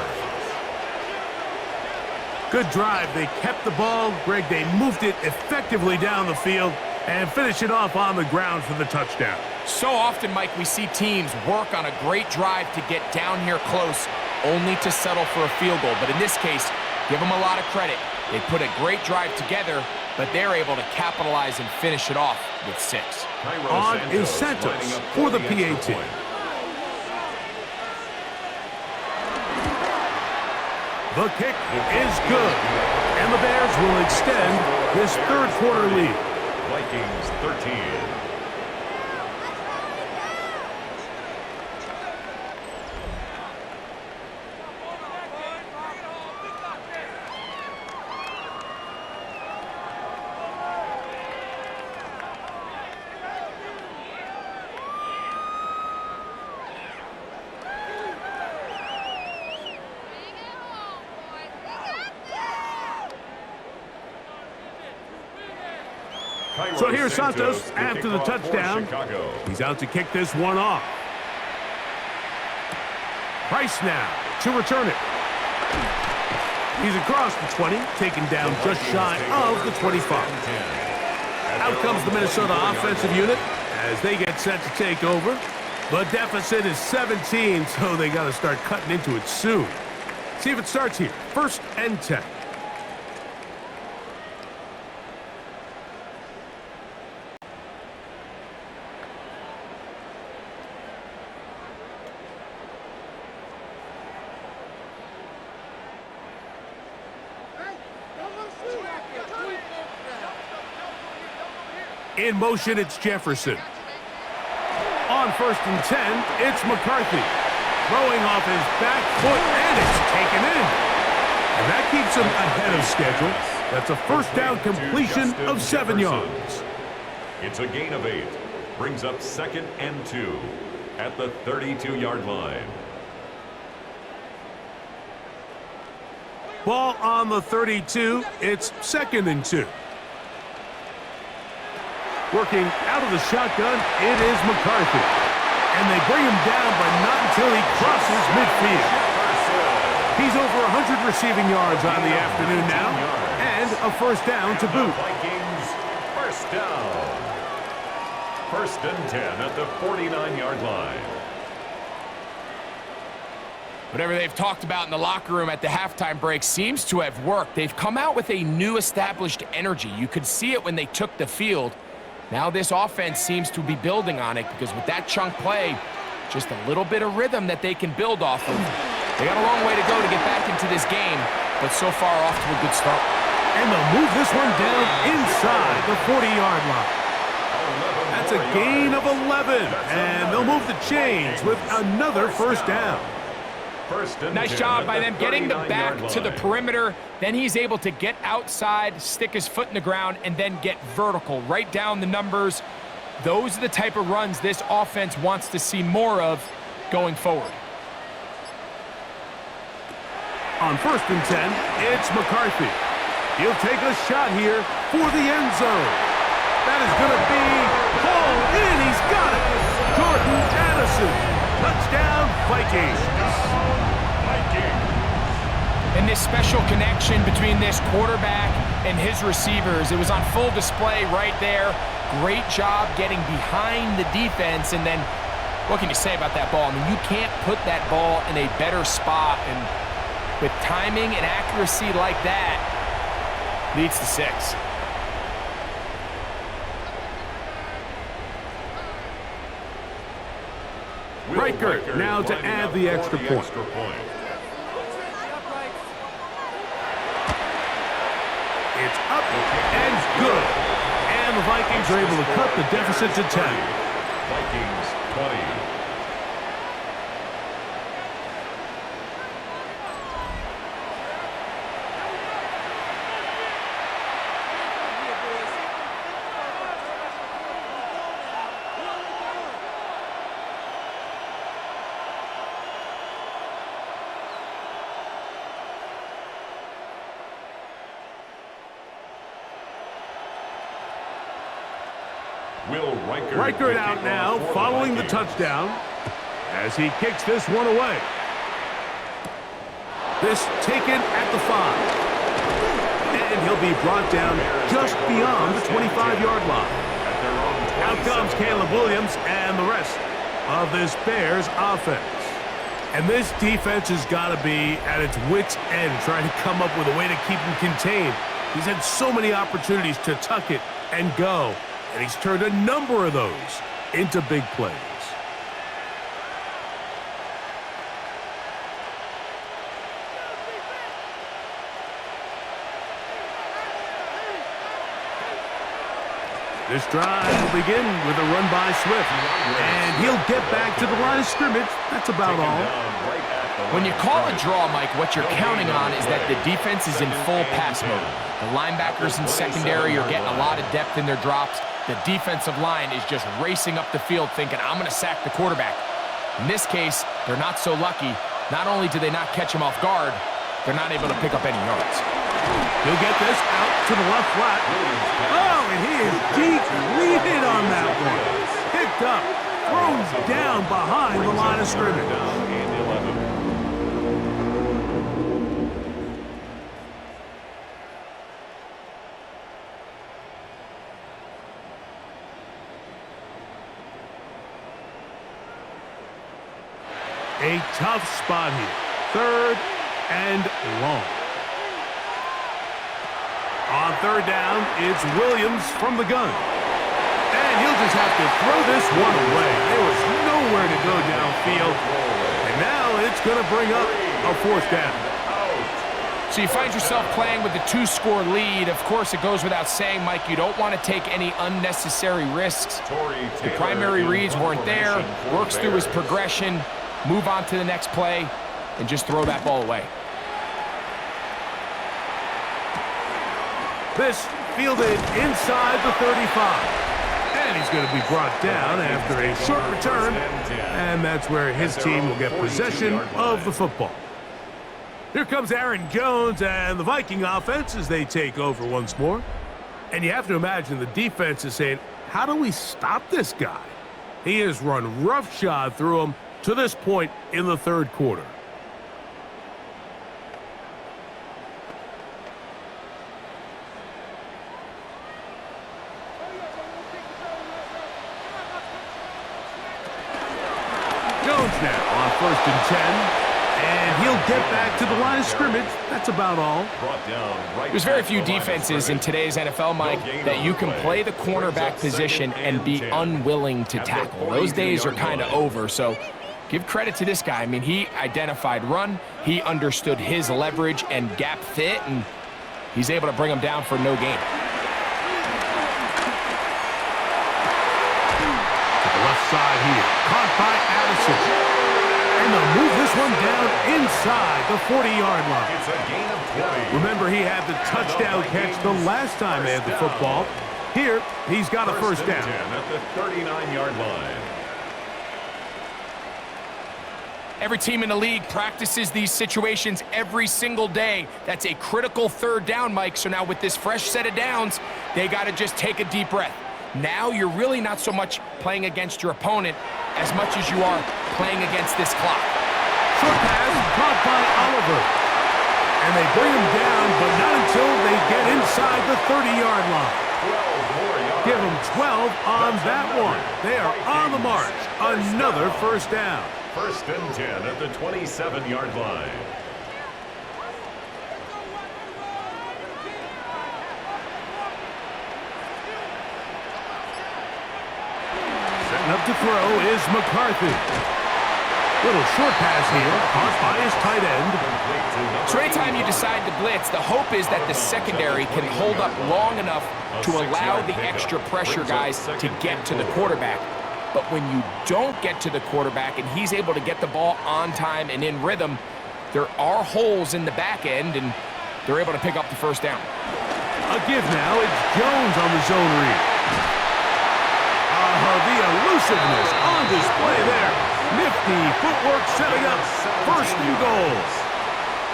Good drive. They kept the ball. Greg, they moved it effectively down the field and finish it off on the ground for the touchdown. So often, Mike, we see teams work on a great drive to get down here close, only to settle for a field goal. But in this case, give them a lot of credit. They put a great drive together, but they're able to capitalize and finish it off with 6. On is Santos for the PAT. The kick is good, and the Bears will extend this third quarter lead. Vikings 13. So here's Santos after the touchdown. He's out to kick this one off. Price now to return it. He's across the 20, taken down just shy of the 25. Out comes the Minnesota offensive unit as they get set to take over. The deficit is 17, so they got to start cutting into it soon. See if it starts here. First and 10. In motion, it's Jefferson. On first and 10, it's McCarthy. Throwing off his back foot, and it's taken in. And that keeps him ahead of schedule. That's a first down completion of 7 yards. It's a gain of 8. Brings up second and 2 at the 32-yard line. Ball on the 32. It's second and 2. Working out of the shotgun, it is McCarthy. And they bring him down, but not until he crosses midfield. He's over 100 receiving yards on the afternoon now, and a first down to boot. Vikings first down. First and 10 at the 49-yard line. Whatever they've talked about in the locker room at the halftime break seems to have worked. They've come out with a new established energy. You could see it when they took the field. Now this offense seems to be building on it because with that chunk play, just a little bit of rhythm that they can build off of. They got a long way to go to get back into this game, but so far off to a good start. And they'll move this one down inside the 40-yard line. That's a gain of 11, and they'll move the chains with another first down. Nice job by them getting the back to the perimeter. Then he's able to get outside, stick his foot in the ground, and then get vertical, right down the numbers. Those are the type of runs this offense wants to see more of going forward. On 1st and 10, it's McCarthy. He'll take a shot here for the end zone. That is going to be hauled in. He's got it. Jordan Addison. Touchdown, Vikings. And this special connection between this quarterback and his receivers, it was on full display right there. Great job getting behind the defense. And then, what can you say about that ball? I mean, you can't put that ball in a better spot. And with timing and accuracy like that, leads to 6. Riker now to add the extra point. It's up and good. And the Vikings are able to cut the deficit to 10. Vikings 20. Riker out now, following the touchdown, as he kicks this one away. This taken at the 5. And he'll be brought down just beyond the 25-yard line. Out comes Caleb Williams and the rest of this Bears offense. And this defense has got to be at its wits' end, trying to come up with a way to keep him contained. He's had so many opportunities to tuck it and go. And he's turned a number of those into big plays. This drive will begin with a run by Swift. And he'll get back to the line of scrimmage. That's about all. When you call a draw, Mike, what you're counting on is that the defense is in full pass mode. The linebackers in secondary are getting a lot of depth in their drops. The defensive line is just racing up the field thinking, I'm going to sack the quarterback. In this case, they're not so lucky. Not only do they not catch him off guard, they're not able to pick up any yards. He'll get this out to the left flat. Oh, and he is deep leading on that one. Picked up, throws down behind the line of scrimmage. A tough spot here. 3rd and long. On 3rd down, it's Williams from the gun. And he'll just have to throw this one away. There was nowhere to go downfield. And now it's going to bring up a 4th down. So you find yourself playing with a 2-score lead. Of course, it goes without saying, Mike, you don't want to take any unnecessary risks. The primary reads weren't there. Works through his progression. Move on to the next play, and just throw that ball away. This fielded inside the 35. And he's going to be brought down after a short return. And that's where his team will get possession of the football. Here comes Aaron Jones and the Viking offense as they take over once more. And you have to imagine the defense is saying, how do we stop this guy? He has run roughshod through him to this point in the 3rd quarter. Jones now on 1st and 10. And he'll get back to the line of scrimmage. That's about all. There's very few defenses in today's NFL, Mike, that you can play the cornerback position and be unwilling to tackle. Those days are kind of over, so give credit to this guy. I mean, he identified run, he understood his leverage and gap fit, and he's able to bring him down for no gain. To the left side here, caught by Addison. And they'll move this one down inside the 40-yard line. It's a gain of 20. Remember, he had the touchdown catch the last time they had the football. Here, he's got a 1st down. At the 39-yard line. Every team in the league practices these situations every single day. That's a critical third down, Mike. So now with this fresh set of downs, they got to just take a deep breath. Now you're really not so much playing against your opponent as much as you are playing against this clock. Short pass caught by Oliver. And they bring him down, but not until they get inside the 30-yard line. Give them 12 on that one. They are on the march. Another first down. First and 10 at the 27-yard line. Setting up to throw is McCarthy. Little short pass here, caught by his tight end. So anytime you decide to blitz, the hope is that the secondary can hold up long enough to allow the extra pressure guys to get to the quarterback. But when you don't get to the quarterback and he's able to get the ball on time and in rhythm, there are holes in the back end, and they're able to pick up the first down. A give now, it's Jones on the zone read. The elusiveness on display there. Nifty footwork setting up first and goal.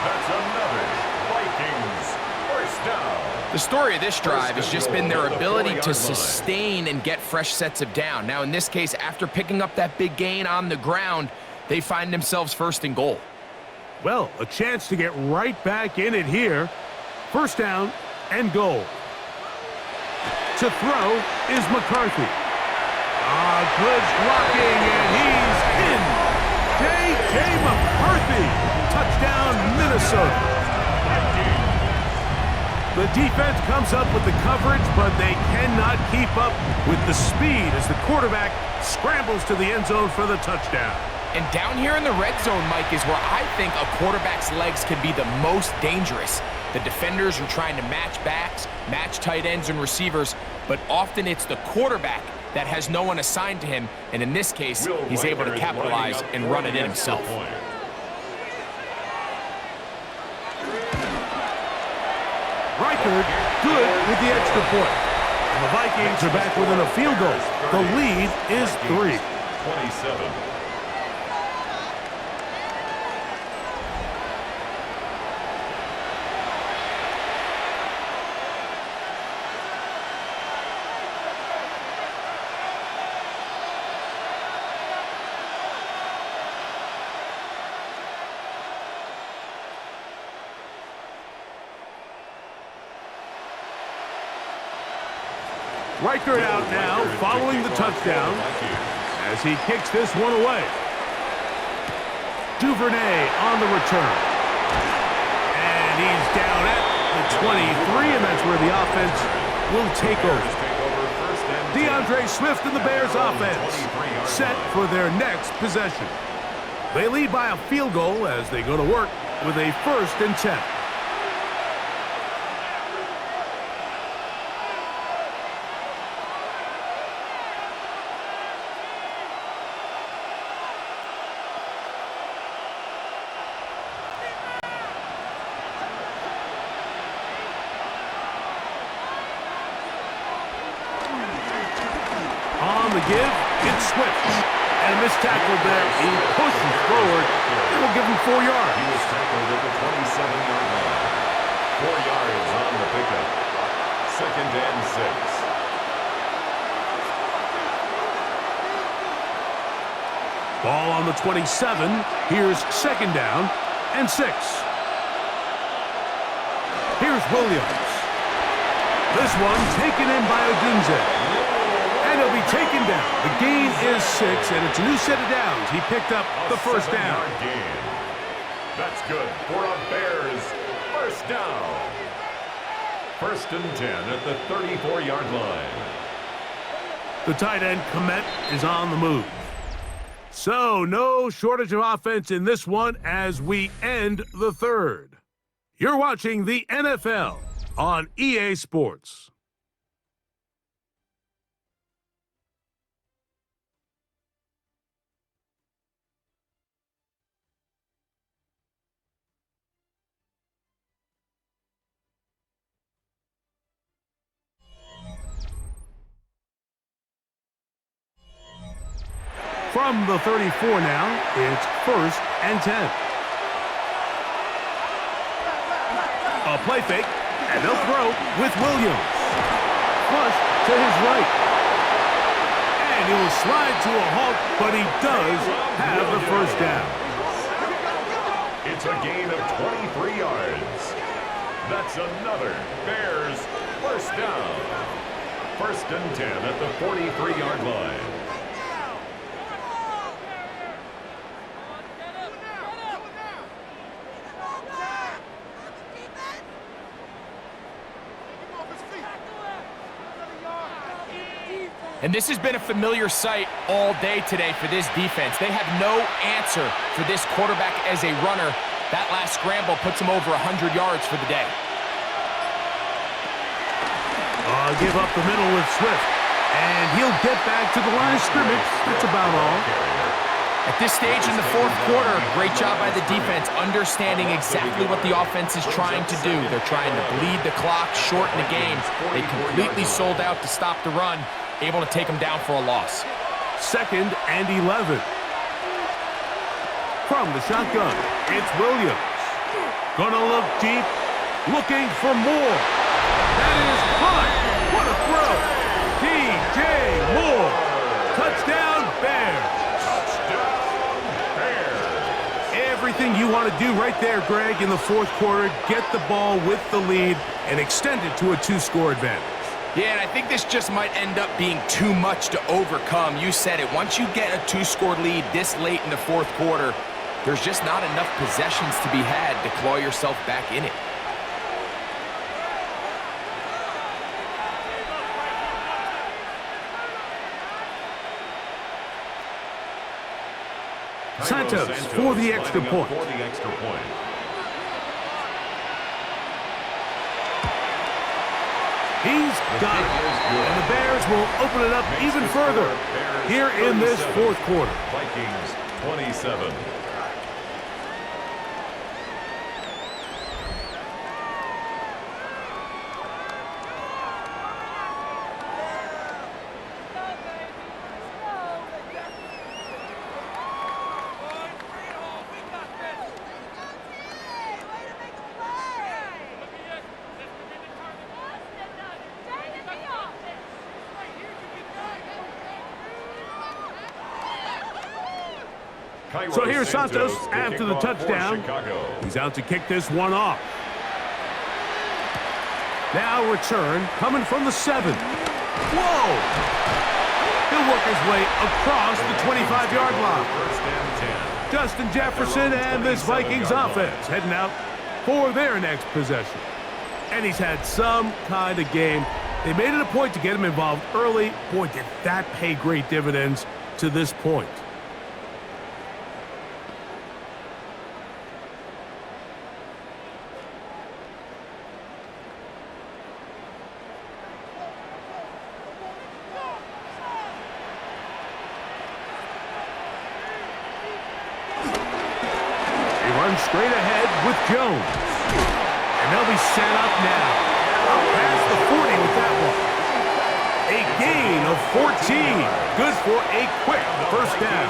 That's another Vikings first down. The story of this drive has just been their ability to sustain and get fresh sets of down. Now, in this case, after picking up that big gain on the ground, they find themselves first and goal. Well, a chance to get right back in it here. First down and goal. To throw is McCarthy. Good blocking, and he's in. J.K. McCarthy. Touchdown, Minnesota. The defense comes up with the coverage, but they cannot keep up with the speed as the quarterback scrambles to the end zone for the touchdown. And down here in the red zone, Mike, is where I think a quarterback's legs can be the most dangerous. The defenders are trying to match backs, match tight ends and receivers, but often it's the quarterback that has no one assigned to him, and in this case, he's able to capitalize and run it in himself. Reichard, good with the extra point. And the Vikings are back within a field goal. The lead is 3. 27. Reichard out now, following the touchdown, as he kicks this one away. Duvernay on the return. And he's down at the 23, and that's where the offense will take over. DeAndre Swift and the Bears offense set for their next possession. They lead by a field goal as they go to work with a 1st and 10. Give, it's Swift. And a missed tackle there. He pushes forward. It will give him 4 yards. He was tackled at the 27-yard line. 4 yards on the pickup. 2nd and 6. Ball on the 27. Here's 2nd down and 6. Here's Williams. This one taken in by Odunze. And he'll be taken down. The gain is 6, and it's a new set of downs. He picked up the first down. Gain. That's good for a Bears first down. 1st and 10 at the 34-yard line. The tight end, Komet, is on the move. So, no shortage of offense in this one as we end the 3rd. You're watching the NFL on EA Sports. From the 34 now, it's 1st and 10. A play fake, and they'll throw with Williams. Flush to his right. And he will slide to a halt, but he does have the first down. It's a gain of 23 yards. That's another Bears first down. 1st and 10 at the 43-yard line. And this has been a familiar sight all day today for this defense. They have no answer for this quarterback as a runner. That last scramble puts him over 100 yards for the day. Give up the middle with Swift. And he'll get back to the line of scrimmage. That's about all. At this stage in the 4th quarter, great job by the defense, understanding exactly what the offense is trying to do. They're trying to bleed the clock, shorten the game. They completely sold out to stop the run, able to take them down for a loss. 2nd and 11. From the shotgun, it's Williams. Gonna look deep, looking for more. That is caught. What a throw. DJ Moore. Touchdown, Bears. Everything you want to do right there, Greg, in the 4th quarter. Get the ball with the lead and extend it to a 2-score advantage. Yeah, and I think this just might end up being too much to overcome. You said it. Once you get a 2-score lead this late in the 4th quarter, there's just not enough possessions to be had to claw yourself back in it. Santos for the extra point. He's got it. And the Bears will open it up even further here in this 4th quarter. Vikings 27. So here's Santos after the touchdown. He's out to kick this one off. Now return coming from the 7. Whoa! He'll work his way across the 25-yard line. Justin Jefferson and this Vikings offense heading out for their next possession. And he's had some kind of game. They made it a point to get him involved early. Boy, did that pay great dividends to this point. Straight ahead with Jones. And they'll be set up now. Up past the 40 with that one. A gain of 14. Good for a quick first down.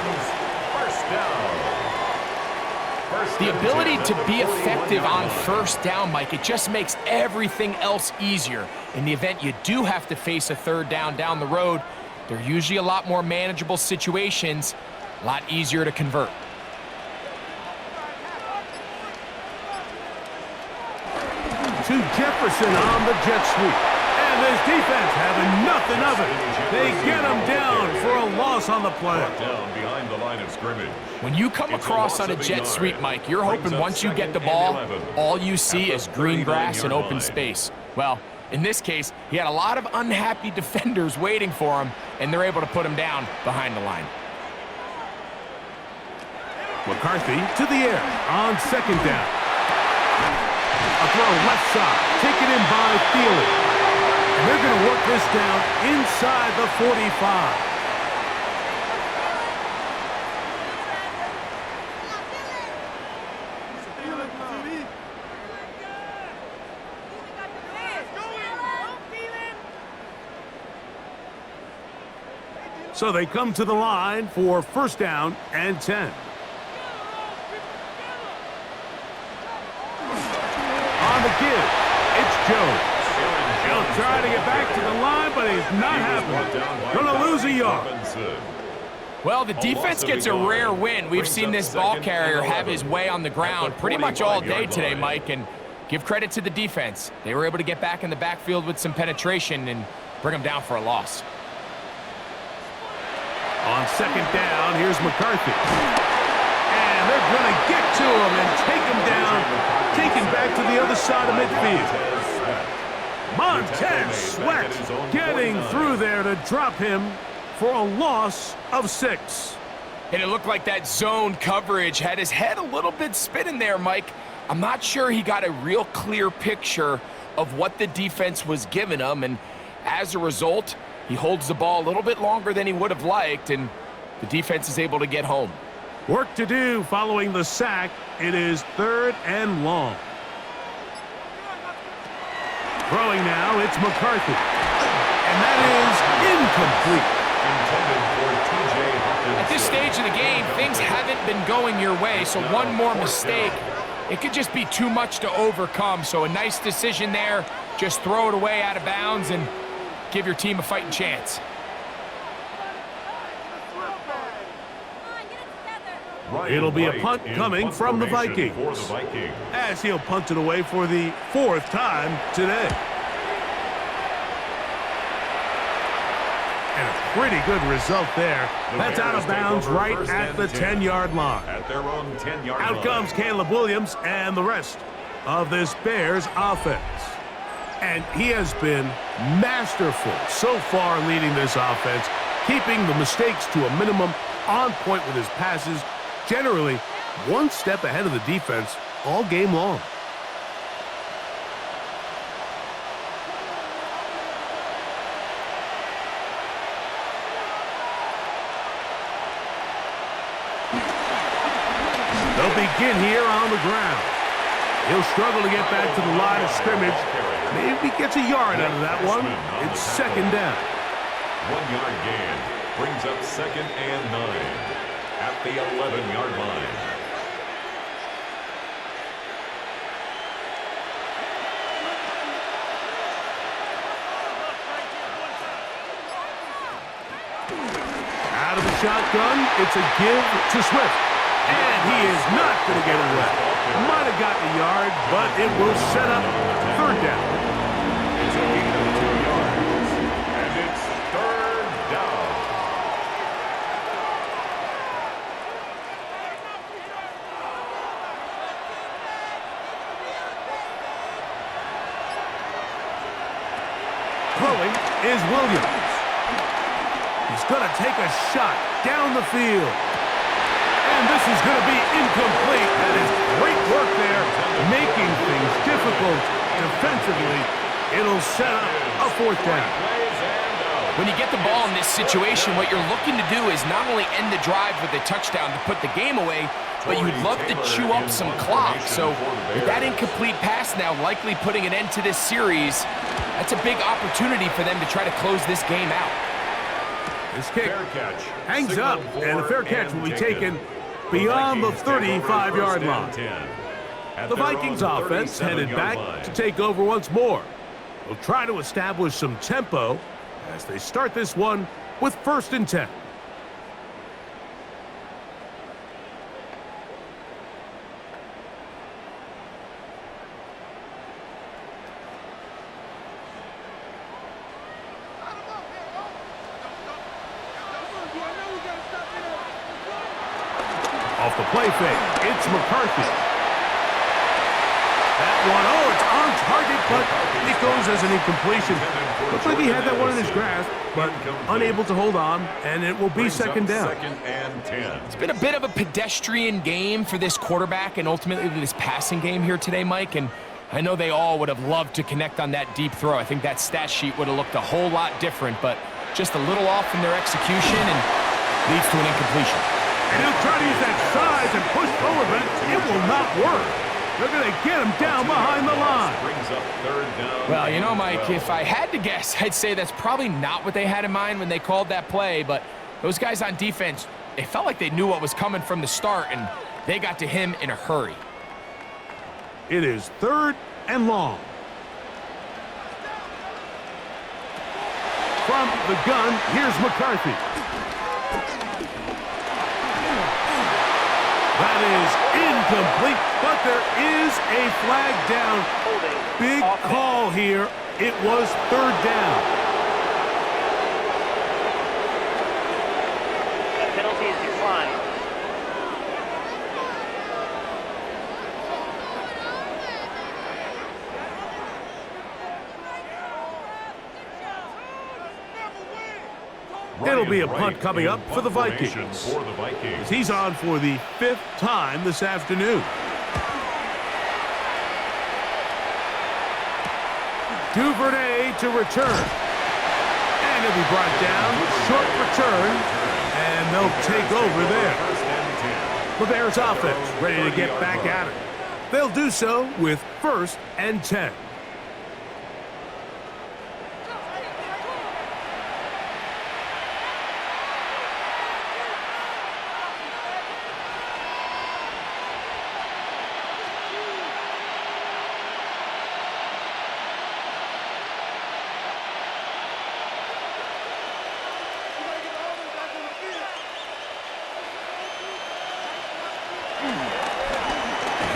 The ability to be effective on first down, Mike, it just makes everything else easier. In the event you do have to face a 3rd down down the road, they're usually a lot more manageable situations, a lot easier to convert. To Jefferson on the jet sweep. And this defense having nothing of it. They get him down for a loss on the play. Down behind the line of scrimmage. When you come across on a jet sweep, Mike, you're hoping once you get the ball, all you see is green grass and open space. Well, in this case, he had a lot of unhappy defenders waiting for him, and they're able to put him down behind the line. McCarthy to the air on 2nd down. A throw left side, taken in by Thielen. And they're going to work this down inside the 45. So they come to the line for first down and 10. On the give, it's Jones. He'll try to get back to the line, but he's not happening. Gonna lose a yard. Well, the defense gets a rare win. We've seen this ball carrier have his way on the ground pretty much all day today, Mike, and give credit to the defense. They were able to get back in the backfield with some penetration and bring them down for a loss. On second down, here's McCarthy. And they're going to get to him and take him down, taken back to the other side of midfield. Montez Sweat getting through there to drop him for a loss of 6. And it looked like that zone coverage had his head a little bit spinning there, Mike. I'm not sure he got a real clear picture of what the defense was giving him, and as a result, he holds the ball a little bit longer than he would have liked, and the defense is able to get home. Work to do following the sack. It is 3rd and long. Throwing now, it's McCarthy. And that is incomplete. At this stage of the game, things haven't been going your way, so one more mistake, it could just be too much to overcome. So a nice decision there. Just throw it away out of bounds and give your team a fighting chance. It'll be a punt coming from the Vikings, as he'll punt it away for the 4th time today. And a pretty good result there. That's out of bounds right at the 10-yard line. At their own 10-yard line. Out comes Caleb Williams and the rest of this Bears offense. And he has been masterful so far leading this offense, keeping the mistakes to a minimum, on point with his passes, generally one step ahead of the defense all game long. They'll begin here on the ground. He'll struggle to get back to the line of scrimmage. Maybe gets a yard out of that one. It's 2nd down. 1-yard gain brings up 2nd and 9 at the 11-yard line. Out of the shotgun, it's a give to Swift. And he is not going to get away. Might have gotten a yard, but it will set up 3rd down. It's a gain of 2 yards, and it's 3rd down. Throwing is Williams. He's going to take a shot down the field. And this is going to be incomplete. That is great work there, making things difficult defensively. It'll set up a 4th down. When you get the ball in this situation, what you're looking to do is not only end the drive with a touchdown to put the game away, but you'd love to chew up some clock. So with that incomplete pass now likely putting an end to this series, that's a big opportunity for them to try to close this game out. This kick hangs up, and the fair catch will be taken beyond the 35-yard line. The Vikings offense headed back to take over once more. They'll try to establish some tempo as they start this one with 1st and 10. Off the play fake, it's McCarthy. That one, oh, it's on target, but it goes as an incompletion. Looks like he had that one in his grasp, but unable to hold on, and it will be 2nd down. 2nd and 10. It's been a bit of a pedestrian game for this quarterback and ultimately this passing game here today, Mike, and I know they all would have loved to connect on that deep throw. I think that stat sheet would have looked a whole lot different, but just a little off in their execution and leads to an incompletion. And he'll try to use that size and push forward, but it will not work. They're going to get him down behind the line. Brings up 3rd down. Well, you know, Mike, if I had to guess, I'd say that's probably not what they had in mind when they called that play, but Those guys on defense, they felt like they knew what was coming from the start, and they got to him in a hurry. It is 3rd and long. From the gun, here's McCarthy. That is incomplete, but there is a flag down. Big call here. It was 3rd down. Penalty is declined. It'll be a punt coming up for the Vikings. He's on for the 5th time this afternoon. Duvernay to return. And he'll be brought down. Short return. And they'll take over there. The Bears offense ready to get back at it. They'll do so with 1st and 10.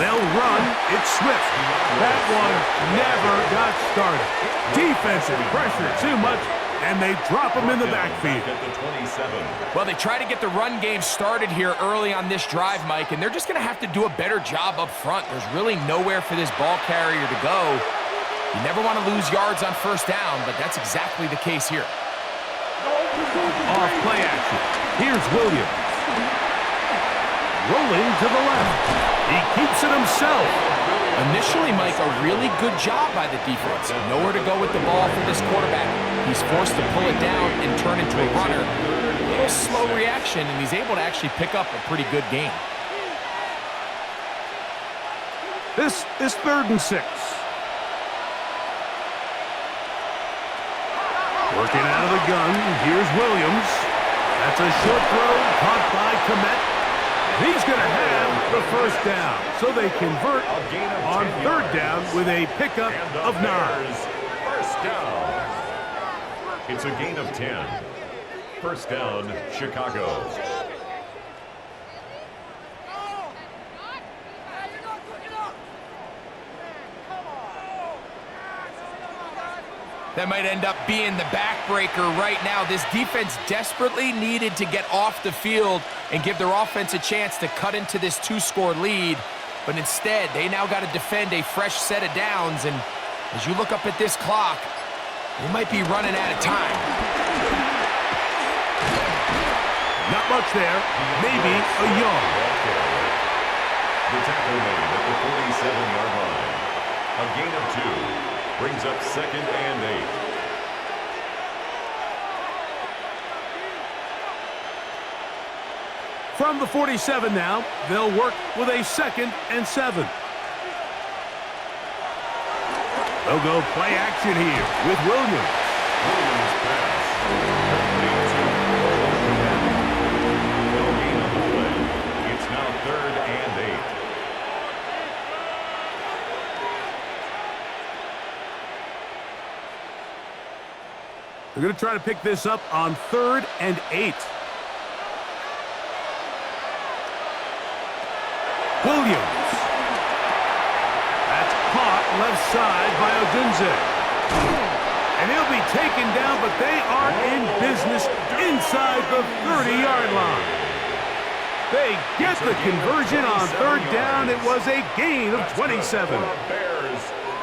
They'll run. It's Swift. That one never got started. Defensive pressure too much, and they drop him in the backfield. Well, they try to get the run game started here early on this drive, Mike, and they're just going to have to do a better job up front. There's really nowhere for this ball carrier to go. You never want to lose yards on 1st down, but that's exactly the case here. Off play action. Here's Williams. Rolling to the left. He keeps it himself. Initially, Mike, a really good job by the defense. Nowhere to go with the ball for this quarterback. He's forced to pull it down and turn into a runner. A little slow reaction, and he's able to actually pick up a pretty good game. This is 3rd and 6. Working out of the gun, here's Williams. That's a short throw caught by Komet. He's going to have the 1st down, so they convert on 3rd down with a pickup of 9. 1st down. It's a gain of 10. 1st down, Chicago. That might end up being the backbreaker right now. This defense desperately needed to get off the field and give their offense a chance to cut into this 2-score lead. But instead, they now got to defend a fresh set of downs. And as you look up at this clock, they might be running out of time. Not much there. Maybe a yard. The tackle made at the 47-yard line. A gain of 2. Brings up 2nd and 8. From the 47 now, they'll work with a 2nd and 7. They'll go play action here with Williams. Williams pass. No gain on the play. It's now 3rd and 8. They're going to try to pick this up on 3rd and 8. Williams. That's caught left side by Odunze. And he'll be taken down, but they are in business inside the 30-yard line. They get the conversion on 3rd down. It was a gain of 27.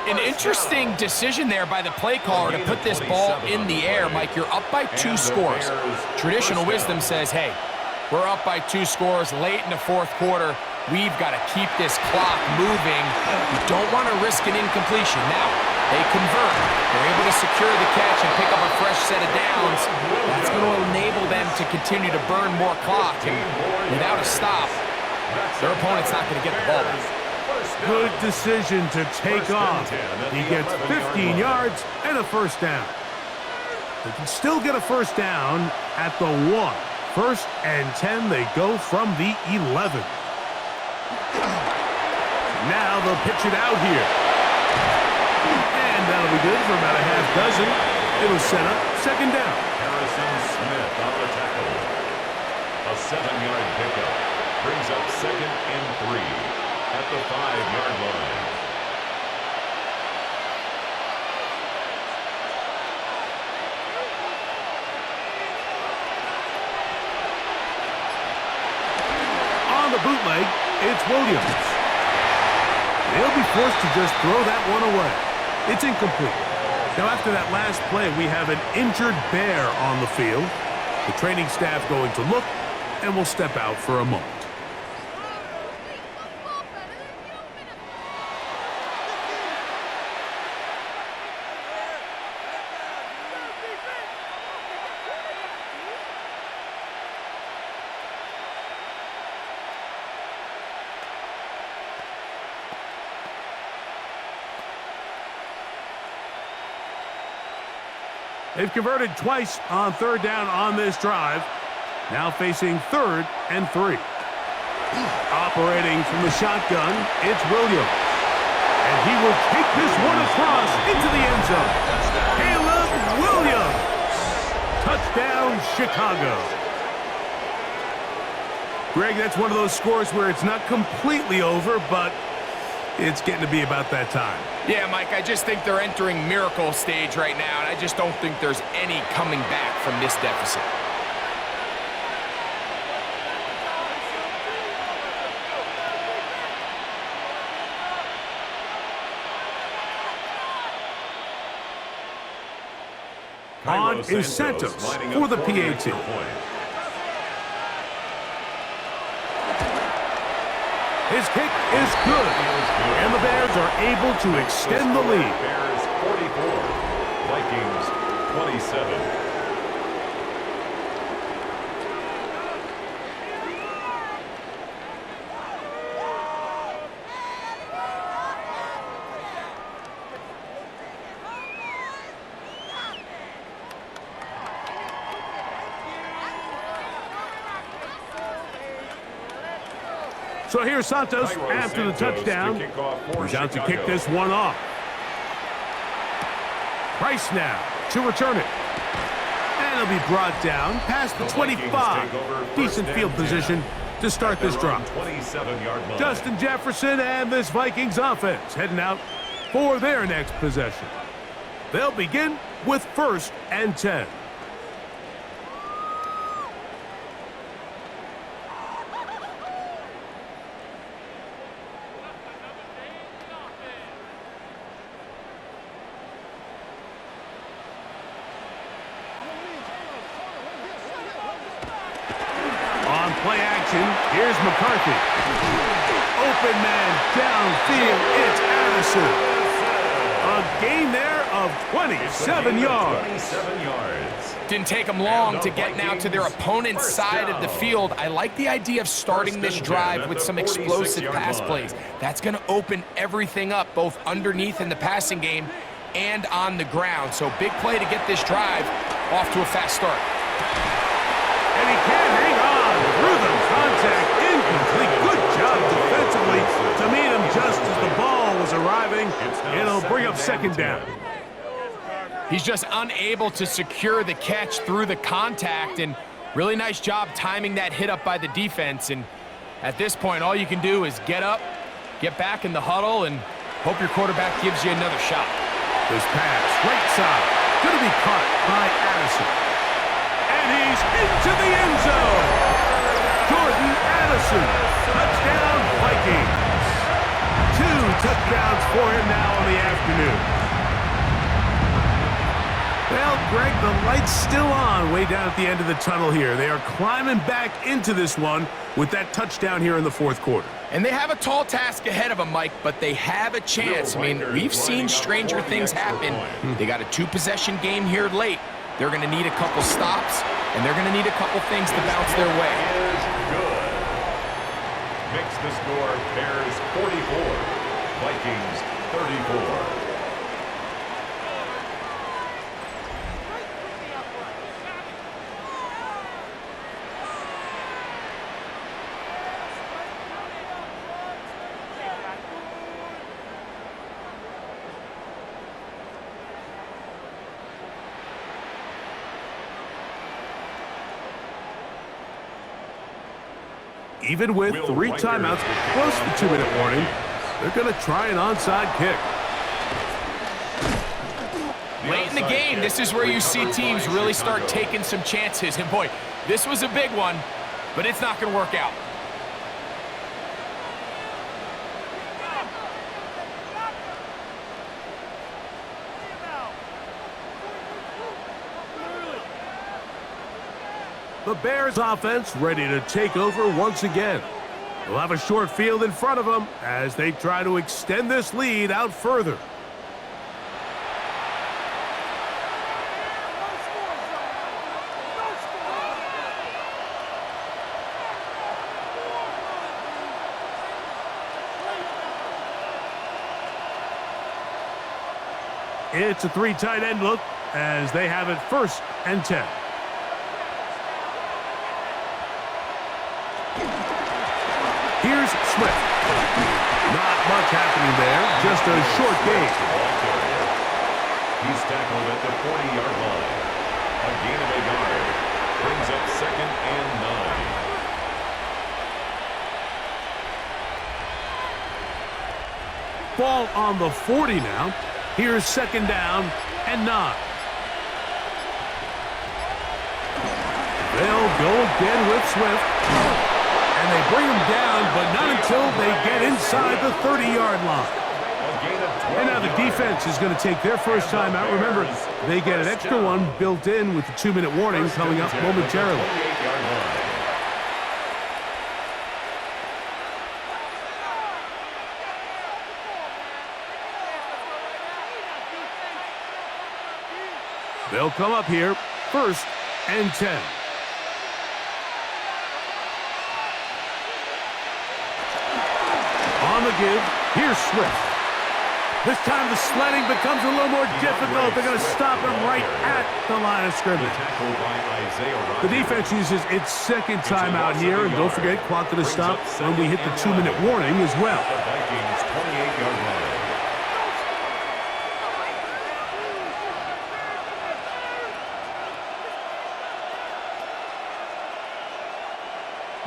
An interesting decision there by the play caller to put this ball in the air. Mike, you're up by 2 scores. Traditional wisdom says, hey, we're up by 2 scores late in the 4th quarter. We've got to keep this clock moving. You don't want to risk an incompletion. Now, they convert. They're able to secure the catch and pick up a fresh set of downs. That's going to enable them to continue to burn more clock. And without a stop, their opponent's not going to get the ball back. Good decision to take off. He gets 15 yards and a 1st down. They can still get a 1st down at the 1. First and 10, they go from the 11. Now they'll pitch it out here. And that'll be good for about a half dozen. It'll set up second down. Harrison Smith on the tackle. A 7-yard pickup brings up second and 3 at the 5-yard line. On the bootleg, it's Williams. They'll be forced to just throw that one away. It's incomplete. Now, after that last play, we have an injured Bear on the field. The training staff going to look, and will step out for a moment. They've converted twice on third down on this drive. Now facing 3rd and 3. Operating from the shotgun, it's Williams. And he will take this one across into the end zone. Caleb Williams. Touchdown, Chicago. Greg, that's one of those scores where it's not completely over, but it's getting to be about that time. Yeah, Mike, I just think they're entering miracle stage right now, and I just don't think there's any coming back from this deficit. On is Santos for the PAT. His kick is good, and the Bears are able to extend the lead. Bears 44, Vikings 27. So here's Santos after the touchdown. He's out to kick this one off. Price now to return it. And it'll be brought down past the 25. Decent field position to start this drive. Justin Jefferson and this Vikings offense heading out for their next possession. They'll begin with 1st and 10. Play action. Here's McCarthy. Open man downfield. It's Addison. A gain there of 27 yards. 27 yards. Didn't take them long to get now to their opponent's side of the field. I like the idea of starting this drive with some explosive pass plays. That's going to open everything up, both underneath in the passing game and on the ground. So big play to get this drive off to a fast start. And he can't hang on. Through the contact, incomplete. Good job defensively to meet him just as the ball was arriving. It'll bring up second down. He's just unable to secure the catch through the contact, and really nice job timing that hit up by the defense. And at this point, all you can do is get up, get back in the huddle, and hope your quarterback gives you another shot. This pass, right side, going to be caught by Addison. And he's into the end zone. Jordan Addison, touchdown Vikings. 2 touchdowns for him now on the afternoon. Well, Greg, the light's still on way down at the end of the tunnel here. They are climbing back into this one with that touchdown here in the 4th quarter. And they have a tall task ahead of them, Mike, but they have a chance. I mean, we've seen stranger things happen. They got a 2-possession game here late. They're going to need a couple stops, and they're going to need a couple things to bounce their way. Makes the score Bears 44, Vikings 34. Even with 3 timeouts close to 2-minute warning, they're going to try an onside kick. Late in the game, this is where you see teams really start taking some chances. And boy, this was a big one, but it's not going to work out. The Bears offense ready to take over once again. They'll have a short field in front of them as they try to extend this lead out further. It's a 3 tight end look as they have it 1st and 10. Here's Swift. Not much happening there, just a short gain. He's tackled at the 40-yard line. A gain of a yard. Brings up 2nd and 9. Ball on the 40 now. Here's 2nd down and 9. They'll go again with Swift. And they bring him down, but not until they get inside the 30-yard line. And now the defense is going to take their first time out. Remember, they get an extra one built in with the 2-minute warning coming up momentarily. They'll come up here, 1st and 10. On the give, here's Swift. This time the sledding becomes a little more difficult. They're going to stop him right at the line of scrimmage. The defense uses its 2nd timeout here, and don't forget, clock going to stop when we hit the 2-minute warning as well. The Vikings 28-yard line.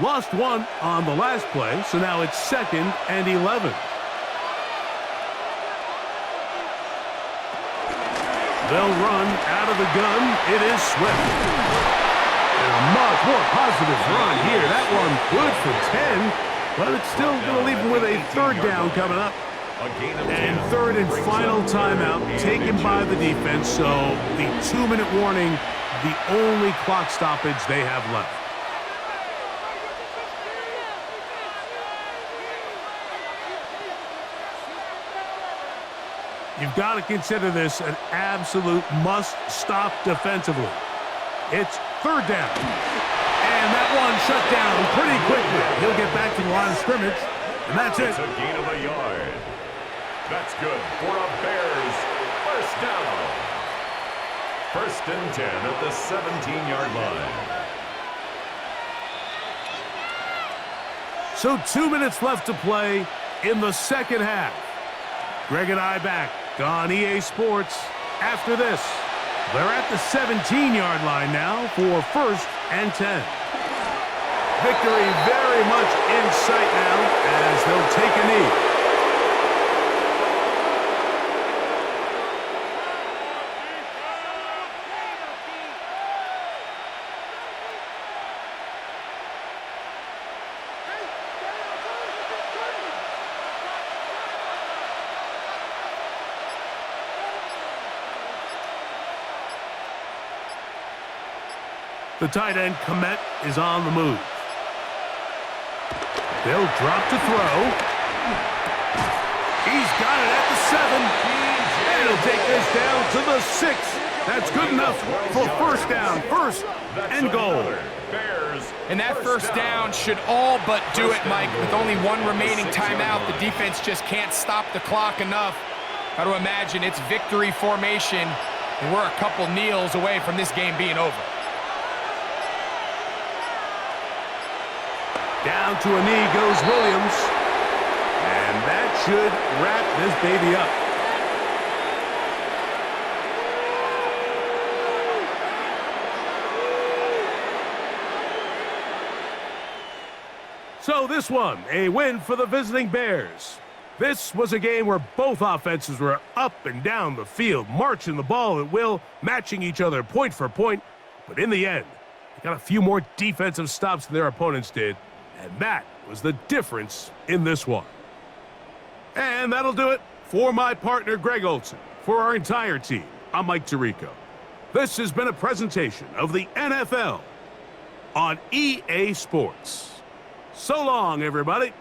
Lost 1 on the last play, so now it's 2nd and 11. They'll run out of the gun. It is Swift. And a much more positive run here. That one good for 10, but it's still going to leave him with a 3rd down coming up. And 3rd and final timeout taken by the defense, so the 2-minute warning, the only clock stoppage they have left. You've got to consider this an absolute must-stop defensively. It's 3rd down. And that one shut down pretty quickly. He'll get back to the line of scrimmage, and that's it. It's a gain of a yard. That's good for a Bears 1st down. 1st and 10 at the 17-yard line. So 2 minutes left to play in the 2nd half. Greg and I back on EA Sports after this. They're at the 17-yard line now for 1st and 10. Victory very much in sight now as they'll take a knee. The tight end, Komet, is on the move. They'll drop to throw. He's got it at the 7. And he'll take this down to the 6. That's good enough for 1st down. 1st and goal. And that 1st down should all but do it, Mike. With only 1 remaining timeout, the defense just can't stop the clock enough. Got to imagine it's victory formation, and we're a couple kneels away from this game being over. Down to a knee goes Williams. And that should wrap this baby up. So this one, a win for the visiting Bears. This was a game where both offenses were up and down the field, marching the ball at will, matching each other point for point. But in the end, they got a few more defensive stops than their opponents did, and that was the difference in this one. And that'll do it for my partner, Greg Olson. For our entire team, I'm Mike Tirico. This has been a presentation of the NFL on EA Sports. So long, everybody.